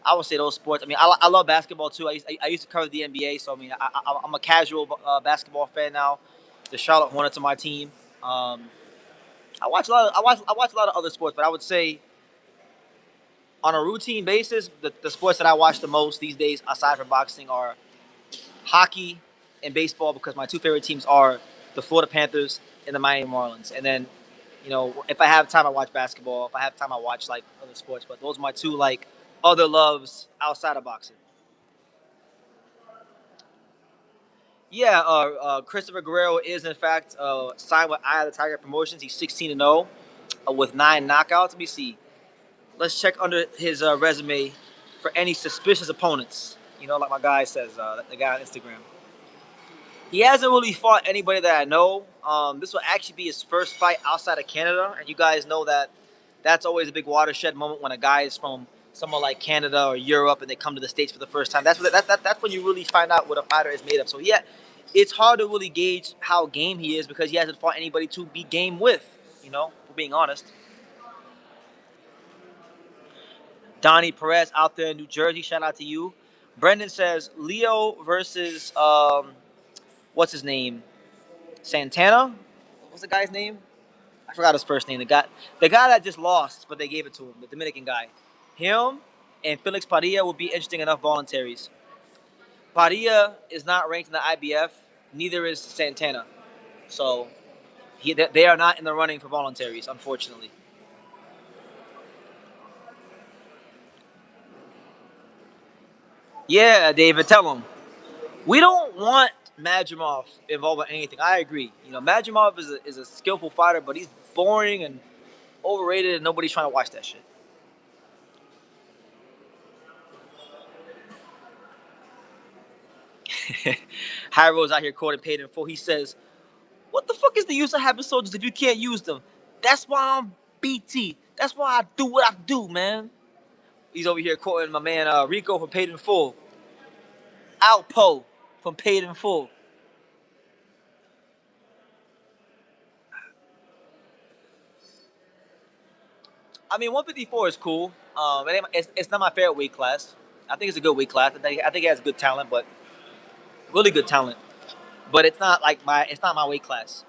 I would say those sports. I mean, I love basketball too. I used to cover the NBA, so I mean, I'm a casual basketball fan now. The Charlotte Hornets are my team. I watch a lot of other sports, but I would say on a routine basis, the sports that I watch the most these days, aside from boxing, are hockey and baseball because my two favorite teams are the Florida Panthers and the Miami Marlins. And then, you know, if I have time, I watch basketball. If I have time, I watch like other sports. But those are my two like other loves outside of boxing. Yeah, Christopher Guerrero is in fact signed with Eye of the Tiger Promotions. He's 16-0 with 9 knockouts. Let me see. Let's check under his resume for any suspicious opponents. You know, like my guy says, the guy on Instagram. He hasn't really fought anybody that I know. This will actually be his first fight outside of Canada, and you guys know that that's always a big watershed moment when a guy is from somewhere like Canada or Europe and they come to the States for the first time. That's when you really find out what a fighter is made of. So yeah, it's hard to really gauge how game he is because he hasn't fought anybody to be game with. You know, for being honest. Donnie Perez out there in New Jersey. Shout out to you. Brendan says Leo versus what's his name? Santana. What's the guy's name? I forgot his first name. The guy that just lost, but they gave it to him. The Dominican guy. Him and Felix Padilla would be interesting enough voluntaries. Padilla is not ranked in the IBF. Neither is Santana. So they are not in the running for voluntaries, unfortunately. Yeah, David, tell him. We don't want Madrimov involved in anything. I agree. You know, Madrimov is a skillful fighter, but he's boring and overrated, and nobody's trying to watch that shit. Hyro's out here quoting paid in full. He says, "What the fuck is the use of having soldiers if you can't use them? That's why I'm BT. That's why I do what I do, man." He's over here quoting my man Rico from Paid in Full. Alpo from Paid in Full. I mean, 154 is cool. It's not my favorite weight class. I think it's a good weight class. I think it has good talent, but really good talent. But it's not my weight class.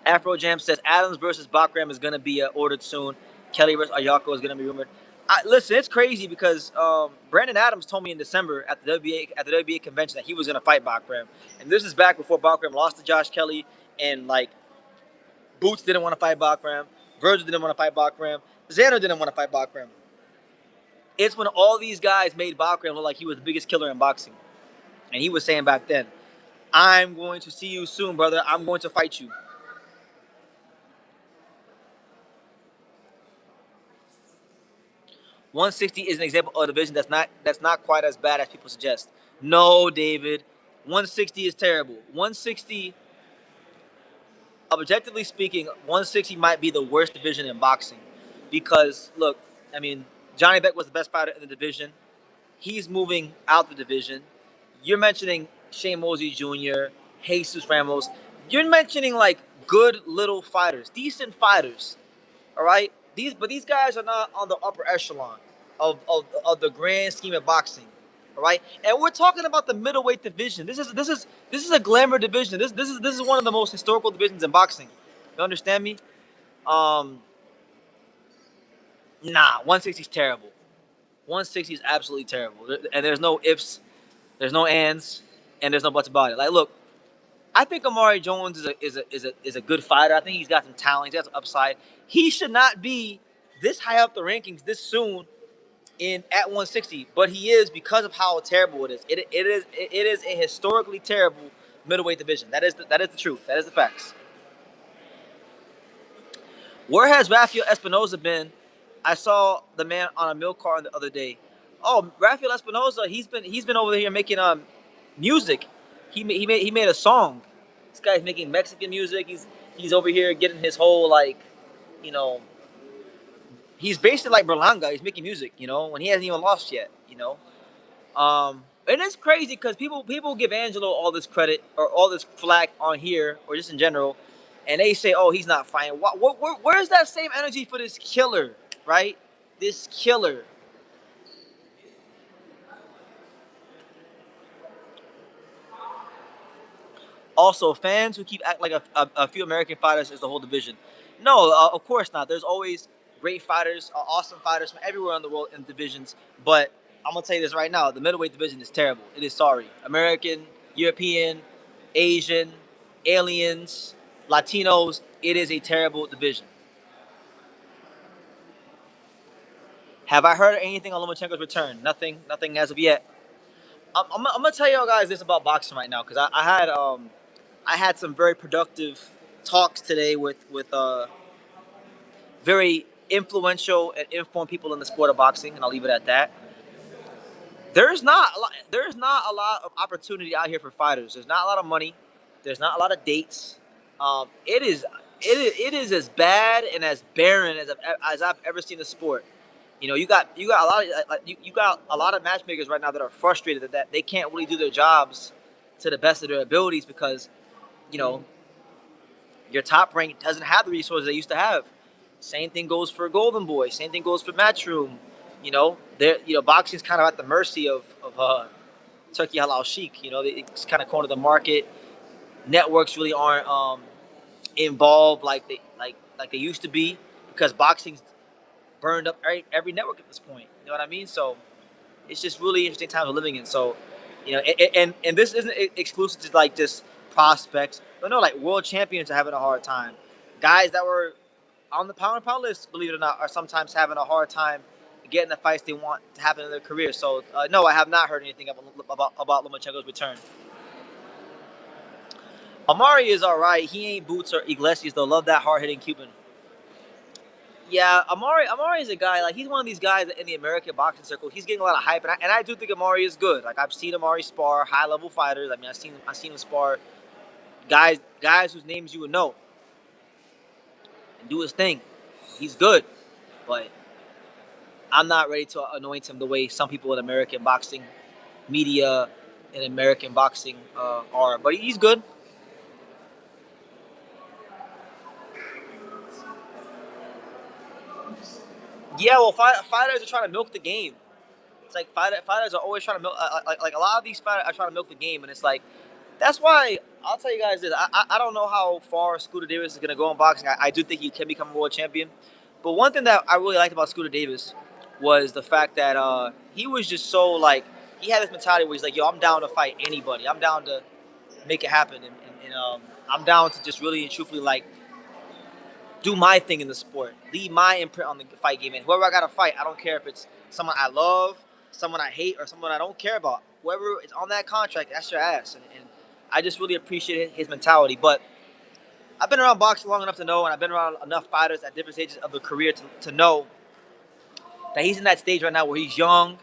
Afro Jam says Adams versus Bakram is gonna be ordered soon. Kelly versus Ayako is gonna be rumored. Listen, it's crazy because Brandon Adams told me in December at the WBA convention that he was gonna fight Bakram, and this is back before Bakram lost to Josh Kelly, and like Boots didn't want to fight Bakram, Virgil didn't want to fight Bakram, Xander didn't want to fight Bakram. It's when all these guys made Bakram look like he was the biggest killer in boxing, and he was saying back then, "I'm going to see you soon, brother. I'm going to fight you." 160 is an example of a division that's not quite as bad as people suggest. No, David. 160 is terrible. 160, objectively speaking, 160 might be the worst division in boxing. Because look, I mean, Johnny Beck was the best fighter in the division. He's moving out the division. You're mentioning Shane Mosley Jr., Jesus Ramos. You're mentioning like good little fighters, decent fighters. All right, these guys are not on the upper echelon of the grand scheme of boxing. All right, and we're talking about the middleweight division. This is a glamour division. This is one of the most historical divisions in boxing. You understand me? Um, nah, 160 is terrible. 160 is absolutely terrible, and there's no ifs, there's no ands, and there's no buts about it. Like, look, I think Amari Jones is a good fighter. I think he's got some talent. He's got some upside. He should not be this high up the rankings this soon in at 160, but he is because of how terrible it is. It is a historically terrible middleweight division. That is the truth. That is the facts. Where has Rafael Espinoza been? I saw the man on a milk carton the other day. Oh, Rafael Espinoza, he's been over here making music. He made a song. This guy's making Mexican music. He's over here getting his whole like, you know, he's basically like Berlanga. He's making music, when he hasn't even lost yet. And it's crazy because people give Angelo all this credit or all this flack on here or just in general, and they say, "Oh, he's not fighting." Where's that same energy for this killer, right? This killer. Also, fans who keep acting like a few American fighters is the whole division. No, of course not. There's always great fighters, awesome fighters from everywhere in the world in divisions. But I'm gonna tell you this right now: the middleweight division is terrible. It is sorry. American, European, Asian, aliens, Latinos. It is a terrible division. Have I heard anything on Lomachenko's return? Nothing. Nothing as of yet. I'm gonna tell y'all guys this about boxing right now because I had some very productive talks today with very influential and informed people in the sport of boxing, and I'll leave it at that. There's not a lot of opportunity out here for fighters. There's not a lot of money. There's not a lot of dates. It is as bad and as barren as I've ever seen the sport. You got a lot of you got a lot of matchmakers right now that are frustrated that they can't really do their jobs to the best of their abilities because you know your top rank doesn't have the resources they used to have. Same thing goes for Golden Boy. Same thing goes for Matchroom. Boxing's kind of at the mercy of Turkey Halal Sheik. It's kind of cornered the market. Networks really aren't involved like they used to be because boxing's burned up every network at this point. You know what I mean? So it's just really interesting times we're living in. So, and this isn't exclusive to like just prospects, but no, like world champions are having a hard time. Guys that were on the pound and pound list, believe it or not, are sometimes having a hard time getting the fights they want to happen in their career. So, no, I have not heard anything about Lomachenko's return. Amari is all right. He ain't Boots or Iglesias though. Love that hard hitting Cuban. Yeah, Amari is a guy like he's one of these guys in the American boxing circle. He's getting a lot of hype, and I do think Amari is good. Like I've seen Amari spar high level fighters. I mean, I've seen him spar guys whose names you would know and do his thing. He's good, but I'm not ready to anoint him the way some people in American boxing media and American boxing are. But he's good. Yeah, well, fighters are trying to milk the game. It's like fighters are always trying to milk. Like a lot of these fighters are trying to milk the game, and it's like that's why I'll tell you guys this. I don't know how far Scooter Davis is gonna go in boxing. I do think he can become a world champion, but one thing that I really liked about Scooter Davis was the fact that he was just so like he had this mentality where he's like, yo, I'm down to fight anybody. I'm down to make it happen, and I'm down to just really and truthfully like do my thing in the sport, leave my imprint on the fight game. And whoever I gotta fight, I don't care if it's someone I love, someone I hate, or someone I don't care about. Whoever is on that contract, that's your ass. And I just really appreciate his mentality. But I've been around boxing long enough to know, and I've been around enough fighters at different stages of their career to know that he's in that stage right now where he's young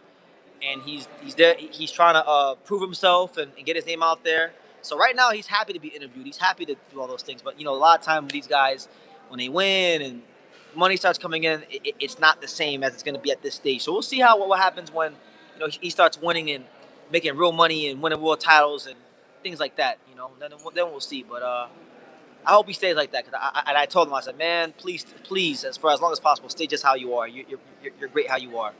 and he's there. He's trying to prove himself and get his name out there. So right now he's happy to be interviewed. He's happy to do all those things. But a lot of times with these guys, when they win and money starts coming in, it's not the same as it's going to be at this stage. So we'll see what happens when he starts winning and making real money and winning world titles and things like that. Then we'll see. But I hope he stays like that. Cause I told him, I said, man, please, for as long as possible, stay just how you are. You're great how you are.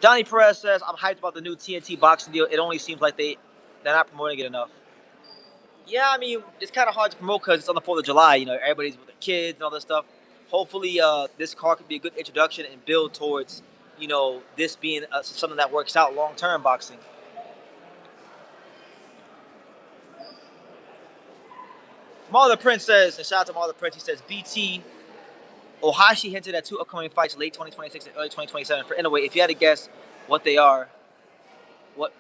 Johnny Perez says, I'm hyped about the new TNT boxing deal. It only seems like they're not promoting it enough. Yeah, I mean, it's kind of hard to promote because it's on the 4th of July. Everybody's with their kids and all this stuff. Hopefully, this card could be a good introduction and build towards, this being something that works out long-term boxing. Marlon Prince says, and shout out to Marlon Prince, he says, BT, Ohashi hinted at 2 upcoming fights, late 2026 and early 2027. For Inoue, if you had to guess what they are, what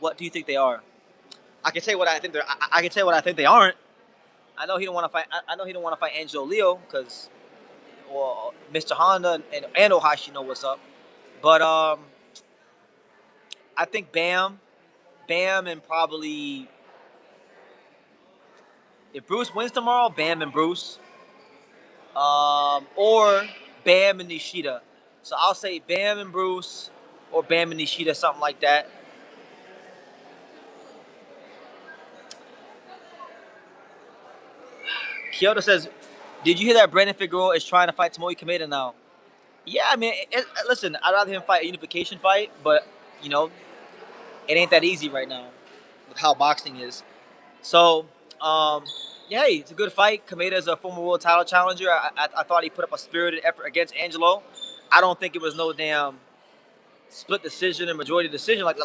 what do you think they are? I can tell you what I think they're. I can tell you what I think they aren't. I know he don't want to fight. I know he don't want to fight Angelo Leo because, well, Mr. Honda and Ohashi know what's up. But I think Bam, and probably if Bruce wins tomorrow, Bam and Bruce, or Bam and Nishida. So I'll say Bam and Bruce, or Bam and Nishida, something like that. Kyoto says, "Did you hear that Brandon Figueroa is trying to fight Tomoe Kameda now?" Yeah, I mean, listen, I'd rather him fight a unification fight, but you know, it ain't that easy right now with how boxing is. So, yeah, hey, it's a good fight. Kameda is a former world title challenger. I thought he put up a spirited effort against Angelo. I don't think it was no damn split decision and majority decision like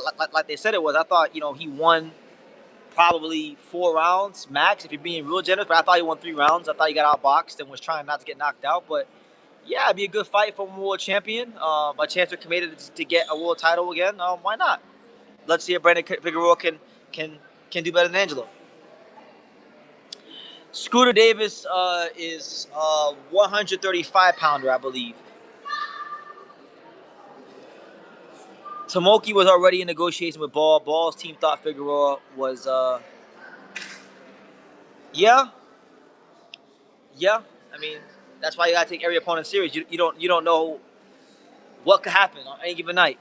they said it was. I thought, he won probably 4 rounds max if you're being real generous, but I thought he won 3 rounds. I thought he got outboxed and was trying not to get knocked out. But yeah, it'd be a good fight for a world champion. A chance for Kameda to get a world title again. Why not? Let's see if Brandon Figueroa can do better than Angelo. Scooter Davis is 135-pounder, I believe. Tomoki was already in negotiation with Ball. Ball's team thought Figueroa was, yeah. I mean, that's why you gotta take every opponent serious. You don't know what could happen on any given night.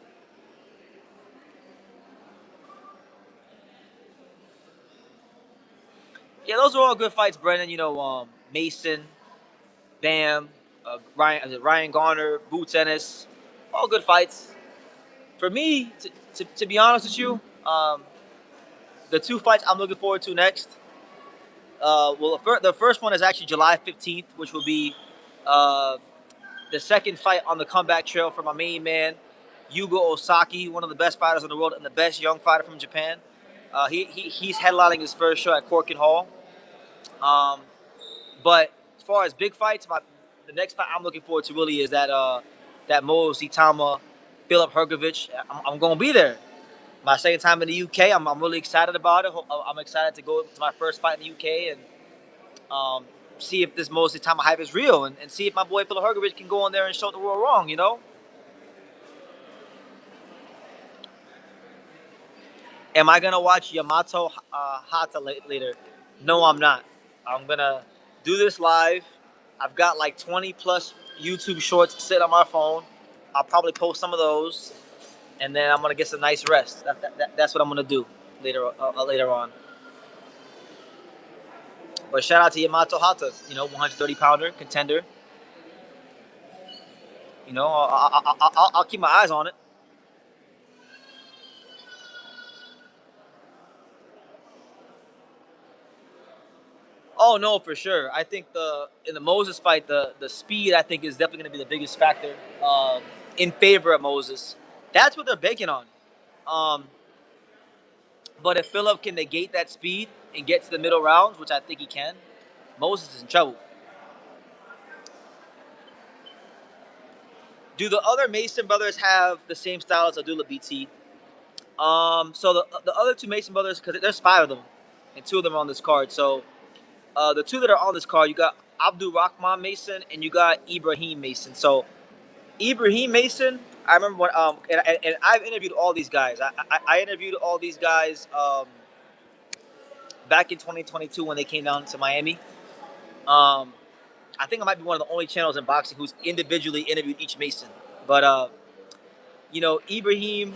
Yeah, those are all good fights, Brennan. Mason, Bam, Ryan Garner, Boots Ennis, all good fights. For me, to be honest with you, the 2 fights I'm looking forward to next. The first one is actually July 15th, which will be the second fight on the comeback trail for my main man, Yugo Osaki, one of the best fighters in the world and the best young fighter from Japan. He's headlining his first show at Corkin Hall. But as far as big fights, the next fight I'm looking forward to really is that Mo Saitama, Philip Hrgovic. I'm going to be there. My second time in the UK. I'm really excited about it. I'm excited to go to my first fight in the UK and see if this Mo Saitama hype is real and see if my boy Philip Hrgovic can go on there and show the world wrong, Am I going to watch Yamato Hata later? No, I'm not. I'm going to do this live. I've got like 20 plus YouTube shorts sitting on my phone. I'll probably post some of those, and then I'm gonna get some nice rest. That's what I'm gonna do later on. But shout out to Yamato Hata, 130-pounder contender. I'll keep my eyes on it. Oh no, for sure. I think in the Moses fight, the speed I think is definitely going to be the biggest factor in favor of Moses. That's what they're banking on. But if Philip can negate that speed and get to the middle rounds, which I think he can, Moses is in trouble. Do the other Mason brothers have the same style as Abdullah BT? So the other 2 Mason brothers, because there's 5 of them, and 2 of them are on this card. So the 2 that are on this card, you got Abdul Rahman Mason and you got Ibrahim Mason. So Ibrahim Mason, I remember when and I've interviewed all these guys. I interviewed all these guys back in 2022 when they came down to Miami. I think I might be one of the only channels in boxing who's individually interviewed each Mason. But Ibrahim,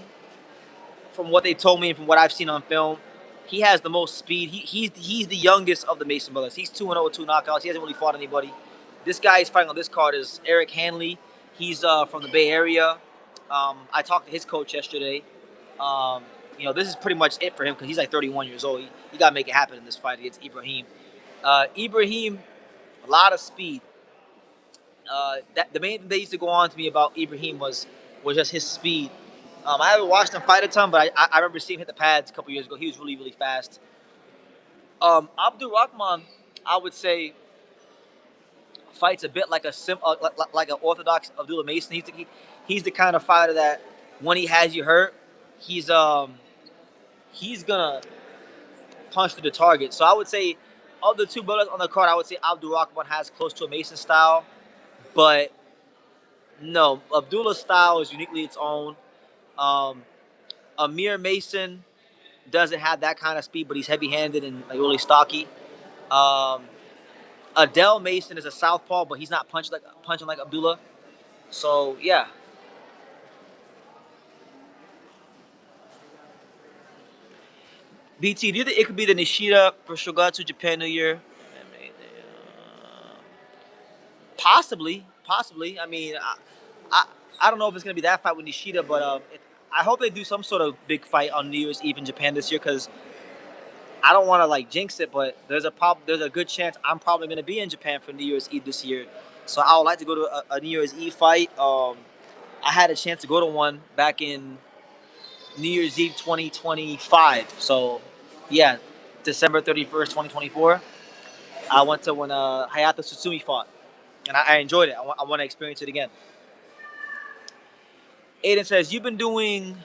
from what they told me and from what I've seen on film, he has the most speed. He's the youngest of the Mason brothers. He's 2-0 with 2 knockouts. He hasn't really fought anybody. This guy he's fighting on this card is Eric Hanley. He's from the Bay Area. I talked to his coach yesterday. This is pretty much it for him because he's like 31 years old. He got to make it happen in this fight against Ibrahim. Ibrahim, a lot of speed. The main thing they used to go on to me about Ibrahim was just his speed. I haven't watched him fight a ton, but I remember seeing him hit the pads a couple years ago. He was really, really fast. Abdul Rahman, I would say fights a bit like a like an orthodox Abdullah Mason. He's the kind of fighter that when he has you hurt, he's he's gonna punch to the target. So I would say of the two brothers on the card, I would say Abdul Rahman has close to a Mason style, but no, Abdullah's style is uniquely its own. Um, Amir Mason doesn't have that kind of speed, but he's heavy-handed and like really stocky. Um, Adele Mason is a southpaw, but he's not punching like Abdullah. So yeah, BT, do you think it could be the Nishida for Shogatsu Japan New Year? Possibly, possibly. I mean, I, I don't know if it's gonna be that fight with Nishida, but I hope they do some sort of big fight on New Year's Eve in Japan this year because I don't want to like jinx it, but there's a good chance I'm probably gonna be in Japan for New Year's Eve this year. So I would like to go to a New Year's Eve fight. I had a chance to go to one back in New Year's Eve 2025. So yeah, December 31st, 2024. I went to when Hayata Tsutsumi fought, and I enjoyed it. I want to experience it again. Aiden says, you've been doing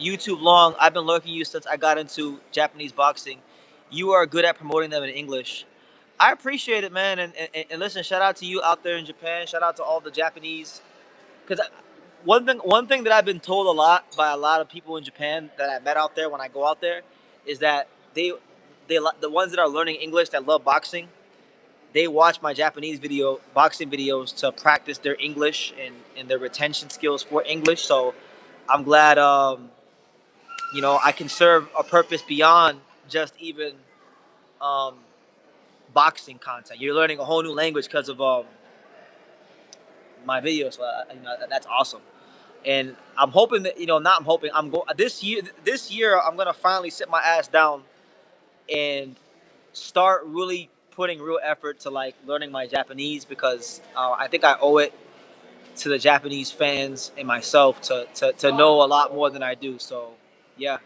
YouTube long. I've been lurking you since I got into Japanese boxing. You are good at promoting them in English. I appreciate it, man. And listen, shout out to you out there in Japan. Shout out to all the Japanese. Because one thing that I've been told a lot by a lot of people in Japan that I met out there when I go out there is that the ones that are learning English that love boxing, they watch my Japanese boxing videos to practice their English and their retention skills for English. So I'm glad I can serve a purpose beyond just even um, boxing content. You're learning a whole new language because of my videos. So that's awesome. And I'm hoping that not I'm hoping I'm go this year. This year I'm gonna finally sit my ass down and start really putting real effort to like learning my Japanese because I think I owe it to the Japanese fans and myself to know a lot more than I do. So yeah.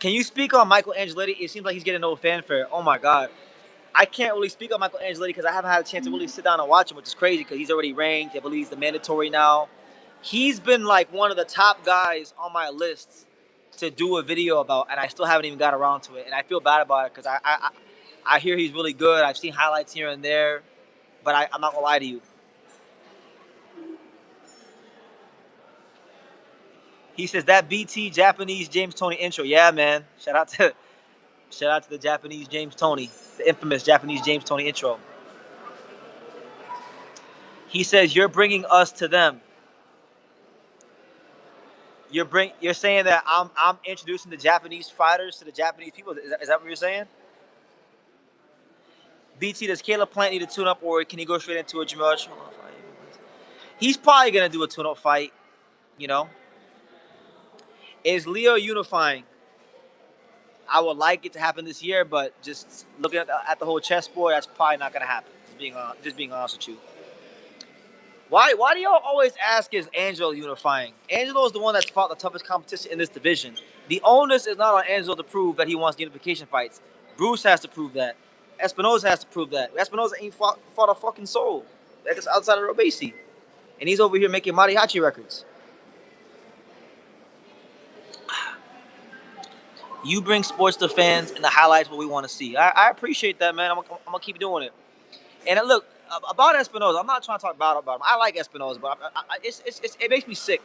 Can you speak on Michael Angeletti? It seems like he's getting no fanfare. Oh my God. I can't really speak on Michael Angeletti because I haven't had a chance to really sit down and watch him, which is crazy because he's already ranked. I believe he's the mandatory now. He's been like one of the top guys on my list to do a video about, and I still haven't even got around to it. And I feel bad about it because I hear he's really good. I've seen highlights here and there, but I'm not gonna lie to you. He says that BT Japanese James Tony intro. Yeah, man. Shout out to the Japanese James Tony, the infamous Japanese James Tony intro. He says you're bringing us to them. You're saying that I'm introducing the Japanese fighters to the Japanese people. Is that what you're saying? BT, does Caleb Plant need a tune up or can he go straight into a Jamel? He's probably gonna do a tune up fight. You know, is Leo unifying? I would like it to happen this year, but just looking at the whole chessboard, that's probably not gonna happen. Just being honest with you. Why do y'all always ask is Angelo unifying? Angelo is the one that's fought the toughest competition in this division. The onus is not on Angelo to prove that he wants unification fights. Bruce has to prove that. Espinoza has to prove that. Espinoza ain't fought a fucking soul. That's outside of Robesi. And he's over here making mariachi records. You bring sports to fans and the highlights what we want to see. I appreciate that, man. I'm gonna keep doing it. And look, about Espinoza, I'm not trying to talk about him. I like Espinoza, but it makes me sick.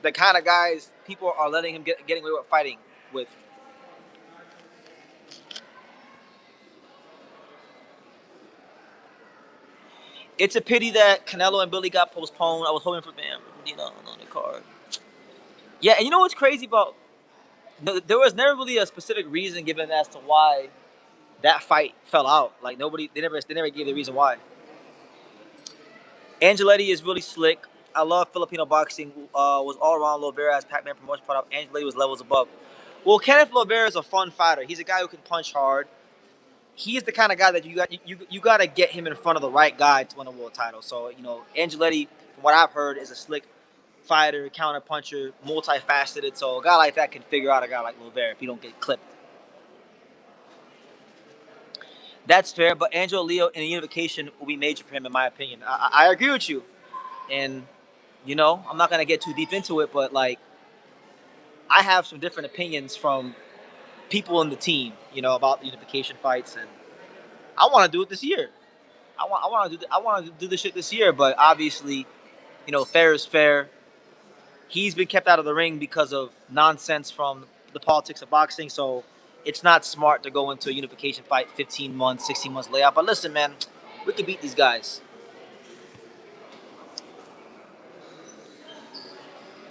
The kind of guys people are letting him getting away with fighting with. It's a pity that Canelo and Billy got postponed. I was hoping for them, on the card. Yeah, and you know what's crazy about? There was never really a specific reason given as to why that fight fell out. Like they never gave the reason why. Angeletti is really slick. I love Filipino boxing. Was all around Lovera as Pac-Man promotion product. Angeletti was levels above. Well, Kenneth Lovera is a fun fighter. He's a guy who can punch hard. He's the kind of guy that you got to get him in front of the right guy to win a world title. So Angeletti, from what I've heard, is a slick fighter, counter puncher, multifaceted. So a guy like that can figure out a guy like Lovera if he don't get clipped. That's fair, but Angelo Leo in the unification will be major for him, in my opinion. I agree with you, and I'm not gonna get too deep into it, but like I have some different opinions from people in the team, about the unification fights, and I want to do it this year. I want to do this shit this year, but obviously, fair is fair. He's been kept out of the ring because of nonsense from the politics of boxing, so it's not smart to go into a unification fight 15 months, 16 months layout. But listen, man, we can beat these guys.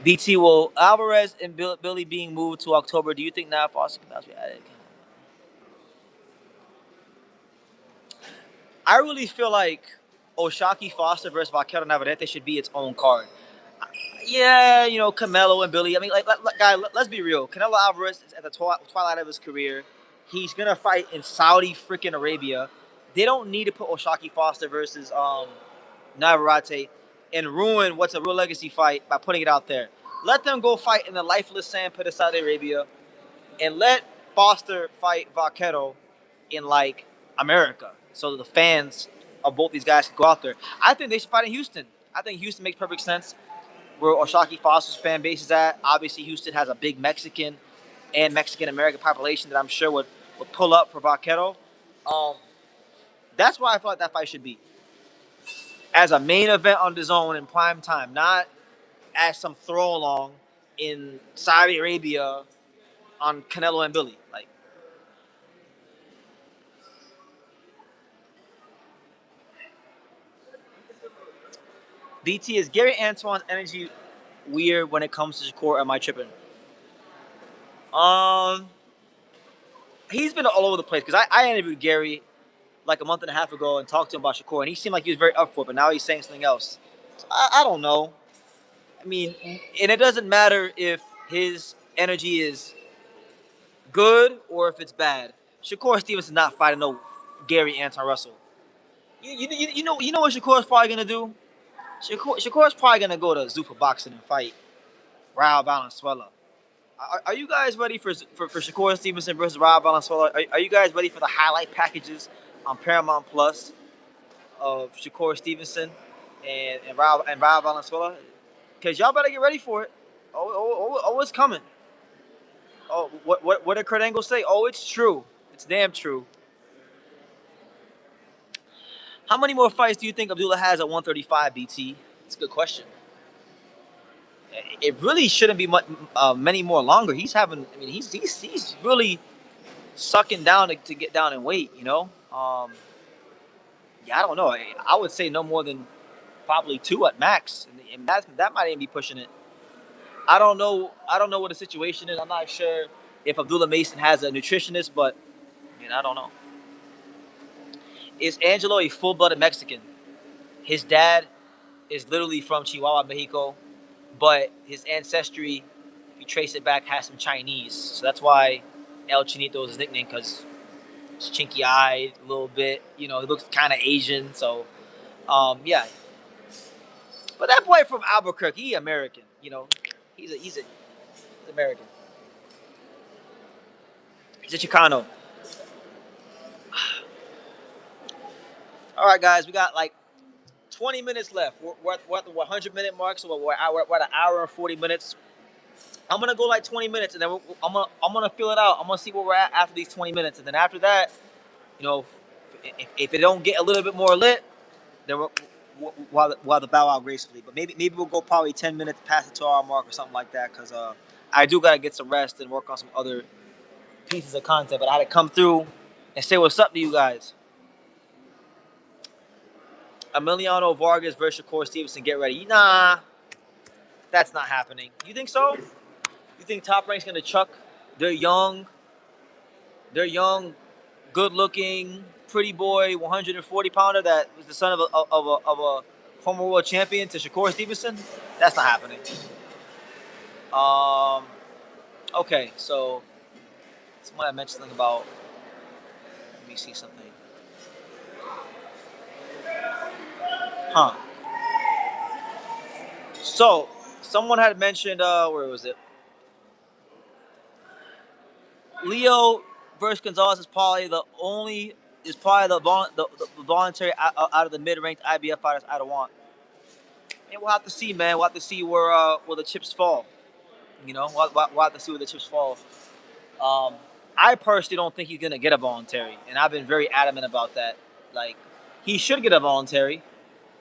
BT, will Alvarez and Billy being moved to October, do you think now Foster can be added? I really feel like Oshaki Foster versus Vaquero Navarrete should be its own card. Yeah, Canelo and Billy. I mean, guy, let's be real. Canelo Alvarez is at the twilight of his career. He's gonna fight in Saudi freaking Arabia. They don't need to put Oshaki Foster versus Navarrete and ruin what's a real legacy fight by putting it out there. Let them go fight in the lifeless sandpit of Saudi Arabia, and let Foster fight Vaquero in like America, so that the fans of both these guys can go out there. I think they should fight in Houston. I think Houston makes perfect sense where Oshaki Foster's fan base is at. Obviously, Houston has a big Mexican and Mexican American population that I'm sure would pull up for Vaquero. Um, that's why I feel like that fight should be as a main event on the zone in prime time, not as some throw along in Saudi Arabia on Canelo and Billy. Like, BT, is Gary Antoine's energy weird when it comes to Shakur? Am I tripping? Um, he's been all over the place because I interviewed Gary like a month and a half ago and talked to him about Shakur, and he seemed like he was very up for it, but now he's saying something else. So I don't know. I mean, and it doesn't matter if his energy is good or if it's bad. Shakur Stevenson's not fighting no Gary Anton Russell. You know what Shakur's probably gonna do? Shakur's probably gonna go to Zuffa Boxing and fight Raul Valenzuela. Are you guys ready for Shakur Stevenson versus Raul Valenzuela? Are you guys ready for the highlight packages on Paramount Plus of Shakur Stevenson and Raul Valenzuela? Because y'all better get ready for it. Oh, it's coming. Oh, what did Kurt Angle say? Oh, it's true. It's damn true. How many more fights do you think Abdullah has at 135, BT? It's a good question. It really shouldn't be many more longer. He's having. I mean, he's really sucking down to get down in weight. Yeah, I don't know. I would say no more than probably 2 at max, and that might even be pushing it. I don't know. I don't know what the situation is. I'm not sure if Abdullah Mason has a nutritionist, but I don't know. Is Angelo a full-blooded Mexican? His dad is literally from Chihuahua, Mexico, but his ancestry, if you trace it back, has some Chinese. So that's why El Chinito is his nickname, because he's chinky-eyed a little bit. He looks kind of Asian. So, yeah. But that boy from Albuquerque, he American. He's American. He's a Chicano. All right, guys, we got like 20 minutes left. We're at the 100-minute mark, so we're at an hour and 40 minutes. I'm gonna go like 20 minutes, and then I'm gonna fill it out. I'm gonna see where we're at after these 20 minutes, and then after that, if it don't get a little bit more lit, then we'll have to bow out gracefully. But maybe we'll go probably 10 minutes past the 2-hour mark or something like that, because I do gotta get some rest and work on some other pieces of content. But I had to come through and say what's up to you guys. Emiliano Vargas versus Shakur Stevenson. Get ready. Nah, that's not happening. You think so? You think Top Rank's gonna chuck their young, good-looking, pretty boy, 140-pounder that was the son of a former world champion to Shakur Stevenson? That's not happening. Okay, so somebody mentioned something about. Let me see something. Huh. So someone had mentioned where was it? Leo versus Gonzalez is probably the voluntary out of the mid-ranked IBF fighters I'd want. And we'll have to see, man. We'll have to see where the chips fall. You know, we'll have to see where the chips fall. I personally don't think he's gonna get a voluntary, and I've been very adamant about that. Like, he should get a voluntary,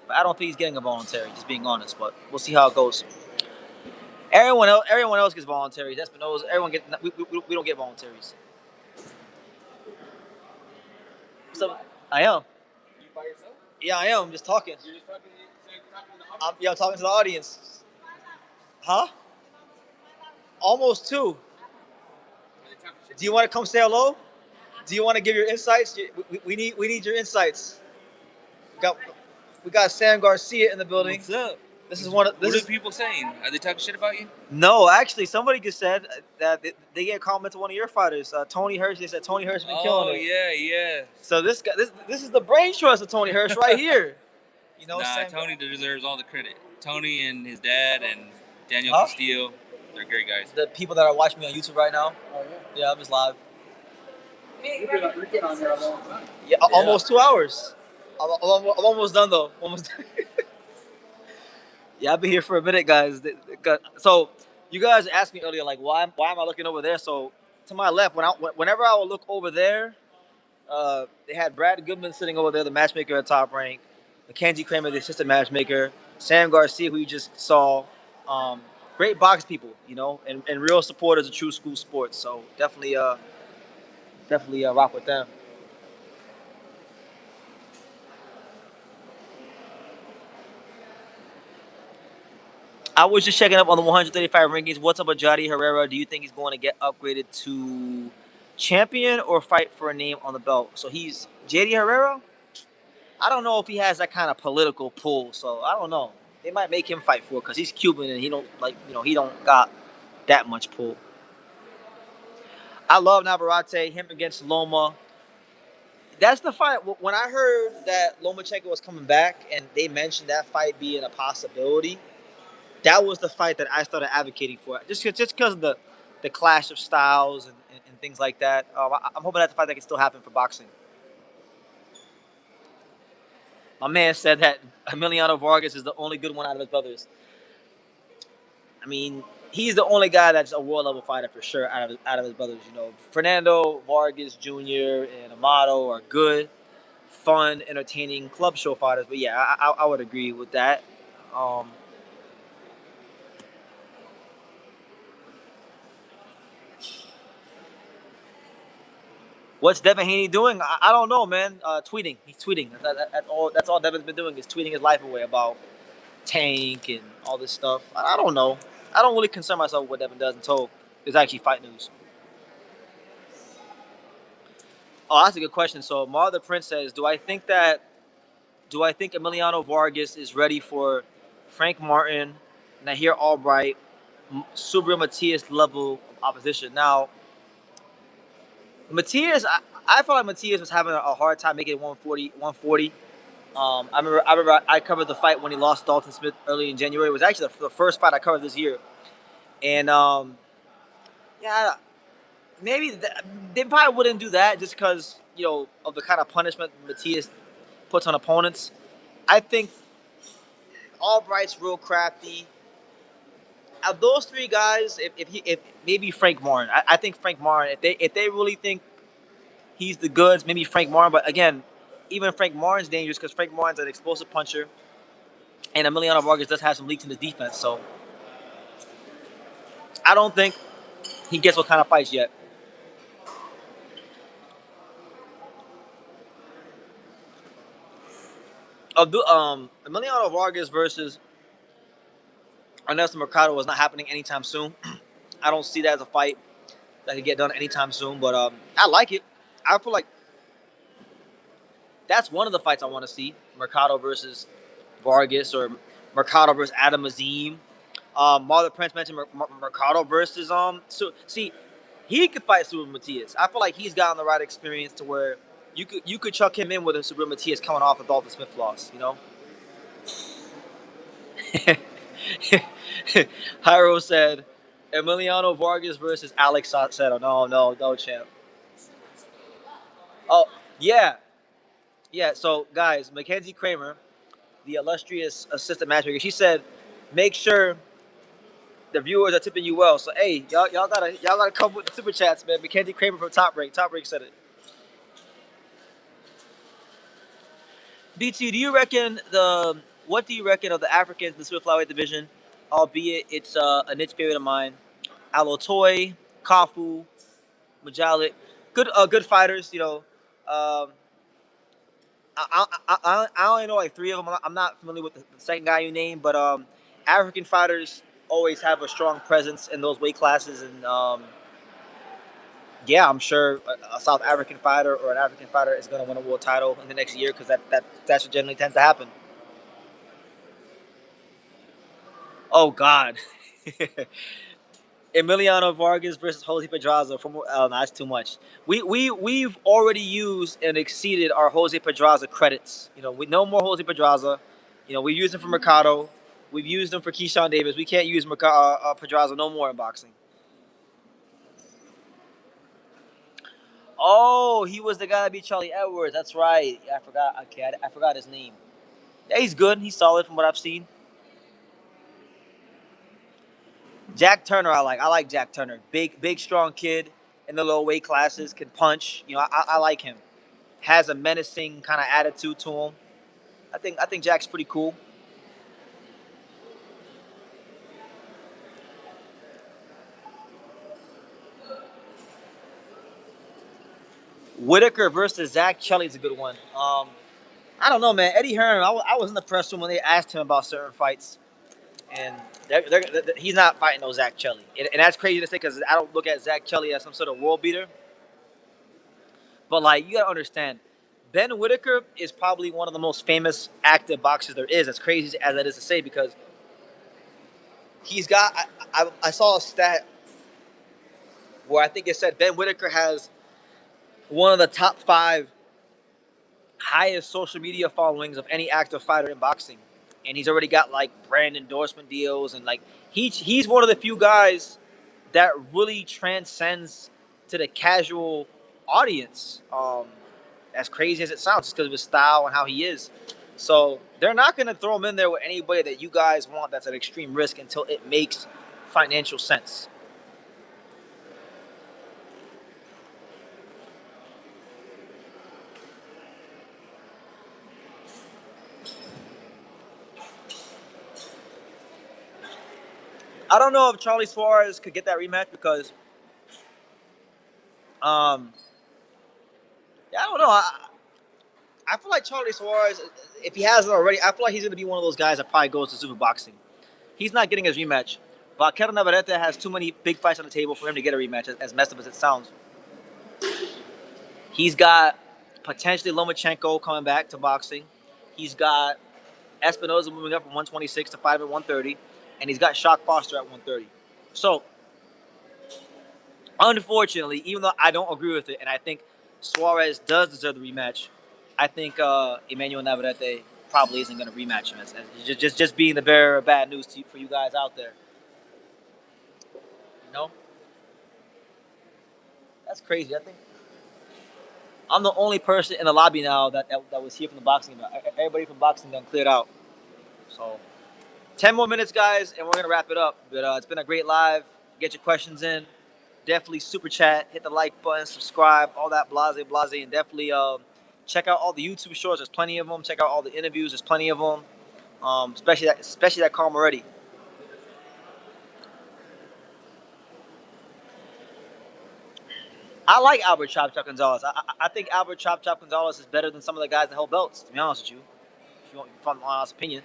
but I don't think he's getting a voluntary. Just being honest, but we'll see how it goes. Everyone else gets voluntaries. Espinosa, everyone get. We don't get voluntaries. So I am. You by yourself? Yeah, I am. I'm just talking. You're just talking to the I'm talking to the audience. Huh? Almost 2. Do you want to come say hello? Do you want to give your insights? We need your insights. We got Sam Garcia in the building. What's up? What are people saying? Are they talking shit about you? No, actually, somebody just said that they get comments on one of your fighters, Tony Hirsch. They said Tony Hirsch been killing it. Oh yeah. So this is the brain trust of Tony Hirsch right here. You know, Tony deserves all the credit. Tony and his dad and Daniel Castillo, they're great guys. The people that are watching me on YouTube right now. Oh yeah. Yeah, I'm just live. You've been on there a long time. Yeah, almost 2 hours. I'm almost done though. Almost done. Yeah, I've been here for a minute, guys. So you guys asked me earlier, like, why am I looking over there? So to my left, whenever I would look over there, they had Brad Goodman sitting over there, the matchmaker at Top Rank, Mackenzie Kramer, the assistant matchmaker, Sam Garcia, who you just saw. Great box people, you know, and real supporters of true school sports. So definitely rock with them. I was just checking up on the 135 rankings. What's up with Jadi Herrera? Do you think he's going to get upgraded to champion or fight for a name on the belt? So he's Jadi Herrera? I don't know if he has that kind of political pull. So I don't know. They might make him fight for it because he's Cuban and he don't got that much pull. I love Navarrete, him against Loma. That's the fight. When I heard that Lomachenko was coming back and they mentioned that fight being a possibility, that was the fight that I started advocating for. Just because of the clash of styles and things like that. I'm hoping that's the fight that can still happen for boxing. My man said that Emiliano Vargas is the only good one out of his brothers. I mean, he's the only guy that's a world level fighter for sure out of his brothers. You know, Fernando Vargas Jr. and Amato are good, fun, entertaining club show fighters. But yeah, I would agree with that. What's Devin Haney doing? I don't know, man. Tweeting. He's tweeting. That's all Devin's been doing is tweeting his life away about Tank and all this stuff. I don't know. I don't really concern myself with what Devin does until there's actually fight news. Oh, that's a good question. So Mar the Prince says, do I think Emiliano Vargas is ready for Frank Martin, Nahir Albright, Subriel Matias level of opposition? Now, Matias, I felt like Matias was having a hard time making it 140. I remember I covered the fight when he lost Dalton Smith early in January. It was actually the first fight I covered this year. And, maybe they probably wouldn't do that just because, you know, of the kind of punishment Matias puts on opponents. I think Albright's real crafty. Of those three guys, if maybe Frank Martin. I think Frank Martin, if they really think he's the goods, maybe Frank Martin. But again, even Frank Martin's dangerous because Frank Martin's an explosive puncher, and Emiliano Vargas does have some leaks in his defense. So I don't think he gets what kind of fights yet. Emiliano Vargas versus Ernesto Mercado was not happening anytime soon. I don't see that as a fight that could get done anytime soon, but I like it. I feel like that's one of the fights I want to see. Mercado versus Vargas or Mercado versus Adam Azim. Marlon Prince mentioned Mercado versus So see, he could fight Subriel Matias. I feel like he's gotten the right experience to where you could chuck him in with a Subriel Matias coming off a Dalton Smith loss, you know? Hyro said Emiliano Vargas versus Alex Saucedo. No, champ. Oh, yeah. Yeah, so guys, Mackenzie Kramer, the illustrious assistant matchmaker, she said, make sure the viewers are tipping you well. So hey, y'all gotta come with the super chats, man. Mackenzie Kramer from Top Rank. Top Rank said it. BT, do you reckon what do you reckon of the Africans in the Swift flyweight division? Albeit it's a niche favorite of mine. Alotoy, Kafu, Majalik, good fighters. Um, I only know like three of them. I'm not familiar with the second guy you named, but African fighters always have a strong presence in those weight classes, and yeah, I'm sure a South African fighter or an African fighter is going to win a world title in the next year because that's what generally tends to happen. Oh God. Emiliano Vargas versus Jose Pedraza. No, that's too much. We've already used and exceeded our Jose Pedraza credits. We no more Jose Pedraza. We used him for Mercado. We've used him for Keyshawn Davis. We can't use Pedraza no more in boxing. Oh, he was the guy that beat Charlie Edwards. That's right. I forgot. Okay, I forgot his name. Yeah, he's good. He's solid from what I've seen. Jack Turner, I like. I like Jack Turner. Big, strong kid in the low weight classes. Can punch. I like him. Has a menacing kind of attitude to him. I think Jack's pretty cool. Whitaker versus Zach Chelly's a good one. I don't know, man. Eddie Hearn, I was in the press room when they asked him about certain fights, and he's not fighting no Zach Chelly. And that's crazy to say because I don't look at Zach Chelly as some sort of world beater. But, like, you got to understand, Ben Whitaker is probably one of the most famous active boxers there is, as crazy as that is to say, because he's got – I saw a stat where I think it said Ben Whitaker has one of the top 5 highest social media followings of any active fighter in boxing. And he's already got, like, brand endorsement deals. And, like, he's one of the few guys that really transcends to the casual audience. As crazy as it sounds, just because of his style and how he is. So they're not going to throw him in there with anybody that you guys want that's at extreme risk until it makes financial sense. I don't know if Charlie Suarez could get that rematch because, yeah, I don't know. I feel like Charlie Suarez, if he hasn't already, I feel like he's going to be one of those guys that probably goes to super boxing. He's not getting his rematch. Vaquero Navarrete has too many big fights on the table for him to get a rematch, as messed up as it sounds. He's got potentially Lomachenko coming back to boxing. He's got Espinoza moving up from 126 to fight at 130. And he's got Shock Foster at 130. So, unfortunately, even though I don't agree with it, and I think Suarez does deserve the rematch, I think Emmanuel Navarrete probably isn't going to rematch him. As just being the bearer of bad news for you guys out there. That's crazy. I think I'm the only person in the lobby now that was here from the boxing event. Everybody from boxing done cleared out. So 10 more minutes, guys, and we're going to wrap it up. But it's been a great live. Get your questions in. Definitely super chat. Hit the like button. Subscribe. All that blase. And definitely check out all the YouTube shorts. There's plenty of them. Check out all the interviews. There's plenty of them. Especially that Carl Moretti. I like Albert Chop Chop Gonzalez. I think Albert Chop Chop Gonzalez is better than some of the guys that hold belts, to be honest with you. If you want my honest opinion.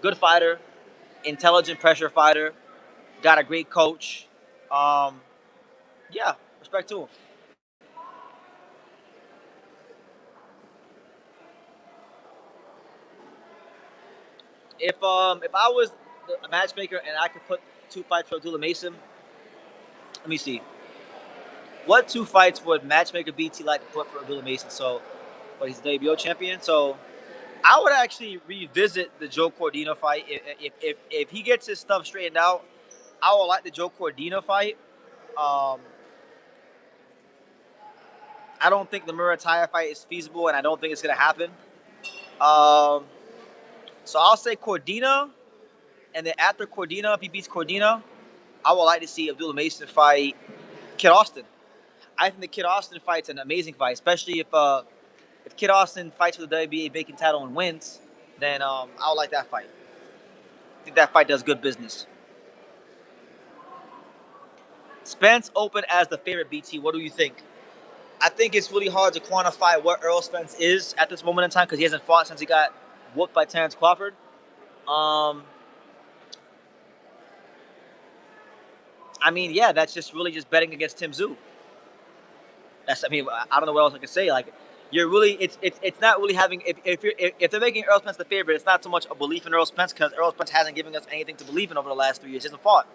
Good fighter. Intelligent pressure fighter. Got a great coach. Yeah, respect to him. If I was a matchmaker and I could put 2 fights for Abdullah Mason, let me see. What 2 fights would matchmaker BT like to put for Abdullah Mason? So, but he's the WBO champion. So I would actually revisit the Joe Cordina fight if he gets his stuff straightened out. I would like the Joe Cordina fight. Um, I don't think the Murataya fight is feasible, and I don't think it's gonna happen. Um, so I'll say Cordina, and then after Cordina, if he beats Cordina, I would like to see Abdullah Mason fight Kid Austin. I think the Kid Austin fight's an amazing fight, especially if Kid Austin fights for the WBA vacant title and wins, then I would like that fight. I think that fight does good business. Spence opened as the favorite, BT. What do you think? I think it's really hard to quantify what Earl Spence is at this moment in time because he hasn't fought since he got whooped by Terrence Crawford. I mean, yeah, that's just really just betting against Tim Tszyu. I mean, I don't know what else I can say. Like, you're really, it's not really having. If they're making Earl Spence the favorite, it's not so much a belief in Earl Spence because Earl Spence hasn't given us anything to believe in over the last 3 years. He hasn't fought.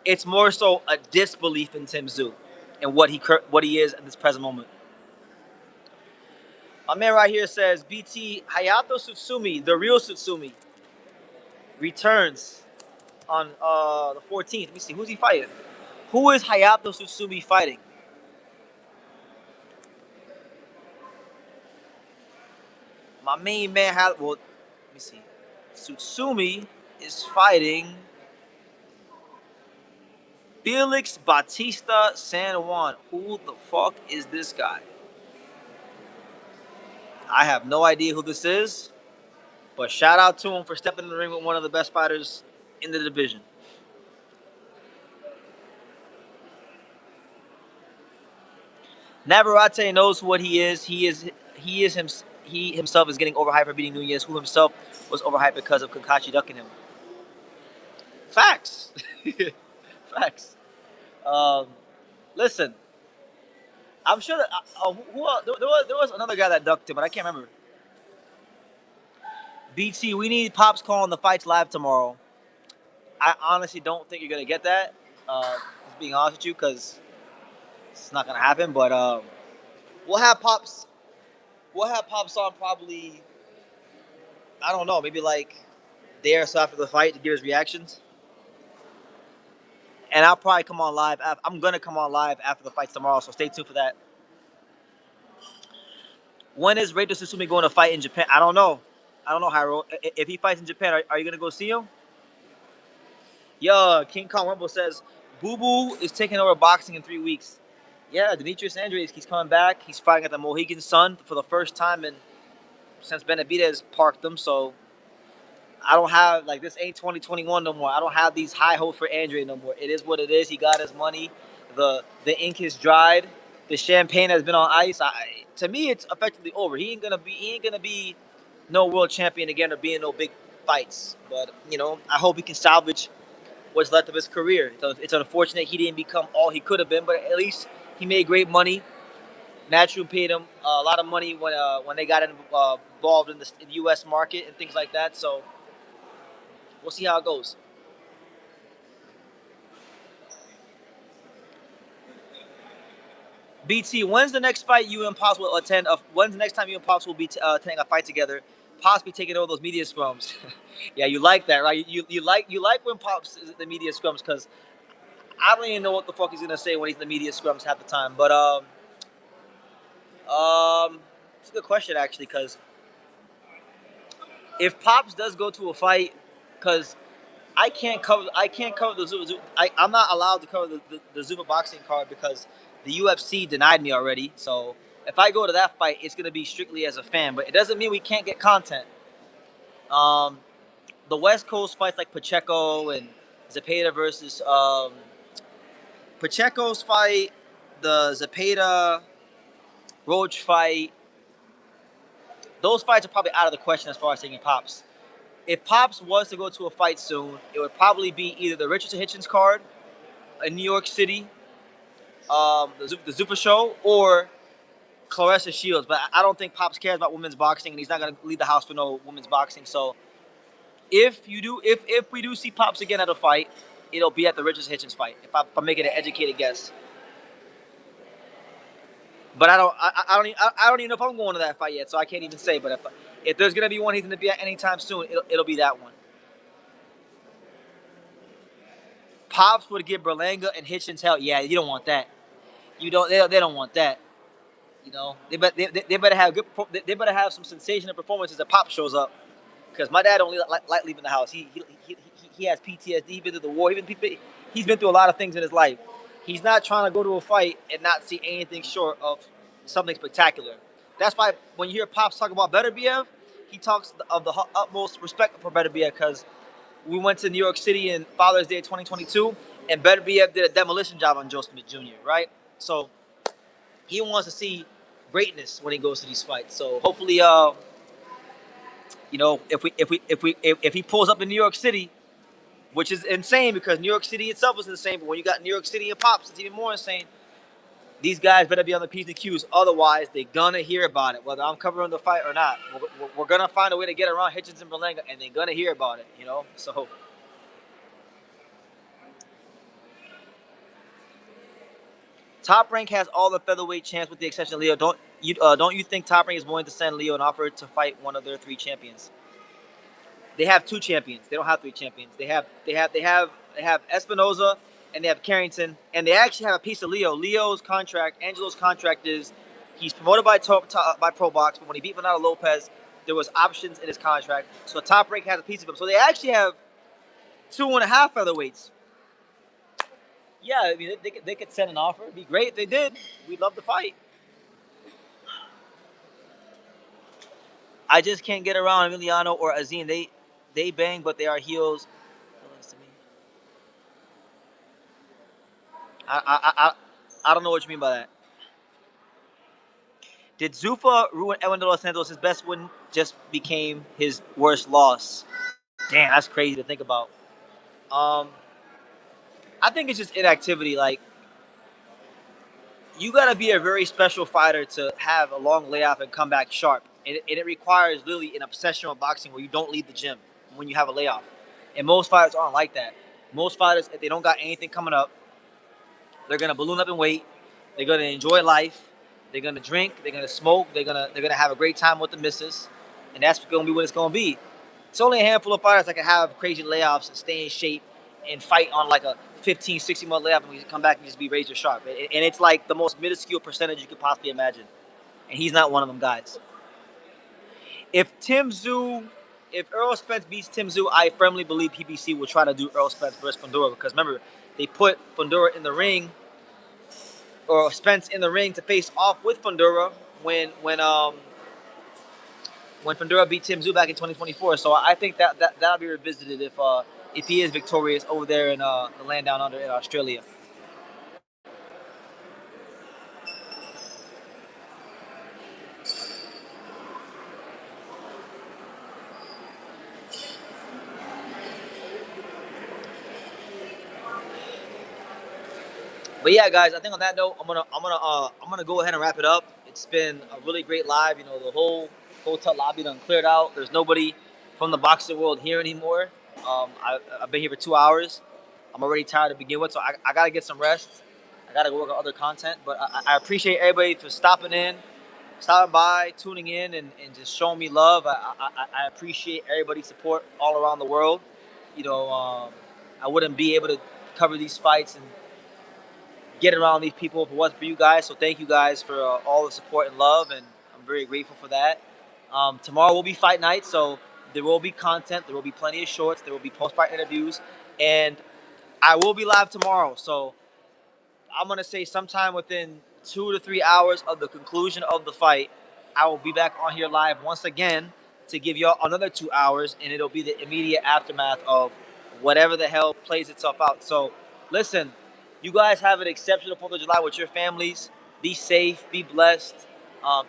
It's more so a disbelief in Tim Tszyu and what he is at this present moment. My man right here says BT Hayato Tsutsumi, the real Tsutsumi, returns on the 14th. Let me see, who's he fighting? Who is Hayato Tsutsumi fighting? My main man had let me see. Tsutsumi is fighting Felix Batista San Juan. Who the fuck is this guy? I have no idea who this is, but shout out to him for stepping in the ring with one of the best fighters in the division. Navarrete knows what he is. He himself is getting overhyped for beating Nunez, who himself was overhyped because of Kakashi ducking him. Facts. Facts. Um, Listen, I'm sure that there was another guy that ducked him, but I can't remember. BT, we need Pops calling the fights live tomorrow. I honestly don't think you're gonna get that. Just being honest with you, because it's not gonna happen. But we'll have Pops. We'll have Pops on probably. I don't know, maybe like a day or so after the fight to give his reactions. And I'll probably come on live. I'm gonna come on live after the fights tomorrow, so stay tuned for that. When is Reito Susumi going to fight in Japan? I don't know. I don't know, Hyro. If he fights in Japan, are you gonna go see him? Yo, King Kong Rumble says Boo Boo is taking over boxing in 3 weeks. Yeah, Demetrius Andres, he's coming back. He's fighting at the Mohegan Sun for the first time since Benavidez parked him. So I don't have this ain't 2021 no more. I don't have these high hopes for Andre no more. It is what it is. He got his money. The ink is dried. The champagne has been on ice. To me, it's effectively over. He ain't gonna be no world champion again or be in no big fights. But I hope he can salvage what's left of his career. So it's unfortunate he didn't become all he could have been, but at least he made great money. Natural paid him a lot of money when they got involved in the U.S. market and things like that. So we'll see how it goes. BT, when's the next fight you and Pops will attend? When's the next time you and Pops will be attending a fight together? Pops be taking over those media scrums. Yeah, you like that, right? You like when Pops is in the media scrums because I don't even know what the fuck he's gonna say when he's in the media scrums half the time. But it's a good question actually because if Pops does go to a fight, because I can't cover the Zuba. I'm not allowed to cover the Zuba boxing card because the UFC denied me already. So if I go to that fight, it's gonna be strictly as a fan. But it doesn't mean we can't get content. The West Coast fights like Pacheco and Zepeda versus Pacheco's fight, the Zepeda Roach fight. Those fights are probably out of the question as far as taking Pops. If Pops was to go to a fight soon, it would probably be either the Richardson Hitchens card in New York City, the Zupa show, or Claressa Shields. But I don't think Pops cares about women's boxing, and he's not going to leave the house for no women's boxing. So if we do see Pops again at a fight, it'll be at the Richardson Hitchens fight. If I'm making an educated guess. But I don't even know if I'm going to that fight yet, so I can't even say. But If there's gonna be one he's gonna be at anytime soon, it'll be that one. Pops would give Berlanga and Hitchens hell. Yeah, you don't want that. You don't. They don't want that. You know, they better have good. They better have some sensational performances that Pop shows up. Because my dad don't like leaving the house. He has PTSD. He's been through the war. He's been through a lot of things in his life. He's not trying to go to a fight and not see anything short of something spectacular. That's why when you hear Pops talk about Beterbiev, he talks of the utmost respect for Beterbiev because we went to New York City in Father's Day 2022, and Beterbiev did a demolition job on Joe Smith Jr., right? So he wants to see greatness when he goes to these fights. So hopefully, you know, if he pulls up in New York City, which is insane because New York City itself is insane, but when you got New York City and Pops, it's even more insane. These guys better be on the P's and Q's, otherwise they're gonna hear about it, whether I'm covering the fight or not. We're gonna find a way to get around Hitchens and Berlanga, and they're gonna hear about it, you know. So. Top Rank has all the featherweight champs with the exception of Leo. Don't you think Top Rank is willing to send Leo an offer to fight one of their 3 champions? They have 2 champions. They don't have 3 champions. They have Espinoza and they have Carrington, and they actually have a piece of Leo. Leo's contract, Angelo's contract is he's promoted by Pro Box, but when he beat Fernando Lopez, there was options in his contract. So Top Rank has a piece of him. So they actually have 2.5 featherweights. Yeah, I mean, they could send an offer. It'd be great if they did. We'd love to fight. I just can't get around Emiliano or Azim. They bang, but they are heels. I don't know what you mean by that. Did Zuffa ruin Edwin De Los Santos? His best win just became his worst loss. Damn, that's crazy to think about. I think it's just inactivity. Like, you got to be a very special fighter to have a long layoff and come back sharp. And it requires literally an obsession with boxing where you don't leave the gym when you have a layoff. And most fighters aren't like that. Most fighters, if they don't got anything coming up, they're gonna balloon up in weight. They're gonna enjoy life. They're gonna drink. They're gonna smoke. They're gonna have a great time with the missus, and that's gonna be what it's gonna be. It's only a handful of fighters that can have crazy layoffs and stay in shape and fight on like a 15, 16-month layoff and we come back and just be razor sharp. And it's like the most minuscule percentage you could possibly imagine. And he's not one of them guys. If Earl Spence beats Tim Tszyu, I firmly believe PBC will try to do Earl Spence versus Fundora because remember, they put Fundora in the ring or Spence in the ring to face off with Fundora when Fundora beat Tim Tszyu back in 2024. So I think that'll be revisited if he is victorious over there in the land down under in Australia. But yeah, guys, I think on that note, I'm gonna go ahead and wrap it up. It's been a really great live. You know, the whole hotel lobby done cleared out. There's nobody from the boxing world here anymore. I've been here for 2 hours. I'm already tired to begin with, so I gotta get some rest. I gotta go work on other content. But I appreciate everybody for stopping by, tuning in, and just showing me love. I appreciate everybody's support all around the world. You know, I wouldn't be able to cover these fights and get around these people if it wasn't for you guys. So thank you guys for all the support and love, and I'm very grateful for that. Tomorrow will be fight night, so there will be content. There will be plenty of shorts. There will be post-fight interviews, and I will be live tomorrow. So I'm going to say sometime within 2 to 3 hours of the conclusion of the fight, I will be back on here live once again to give y'all another 2 hours, and it'll be the immediate aftermath of whatever the hell plays itself out. So listen, you guys have an exceptional 4th of July with your families. Be safe, be blessed,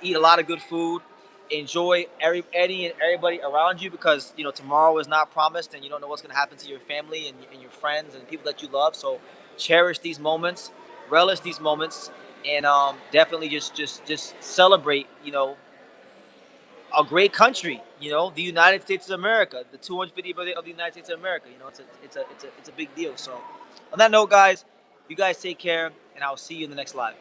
eat a lot of good food, enjoy Eddie and everybody around you because, you know, tomorrow is not promised and you don't know what's going to happen to your family and your friends and people that you love. So cherish these moments, relish these moments, and definitely just celebrate, you know, a great country, you know, the United States of America, the 250th birthday of the United States of America. You know, it's a big deal. So on that note, guys, you guys take care, and I'll see you in the next live.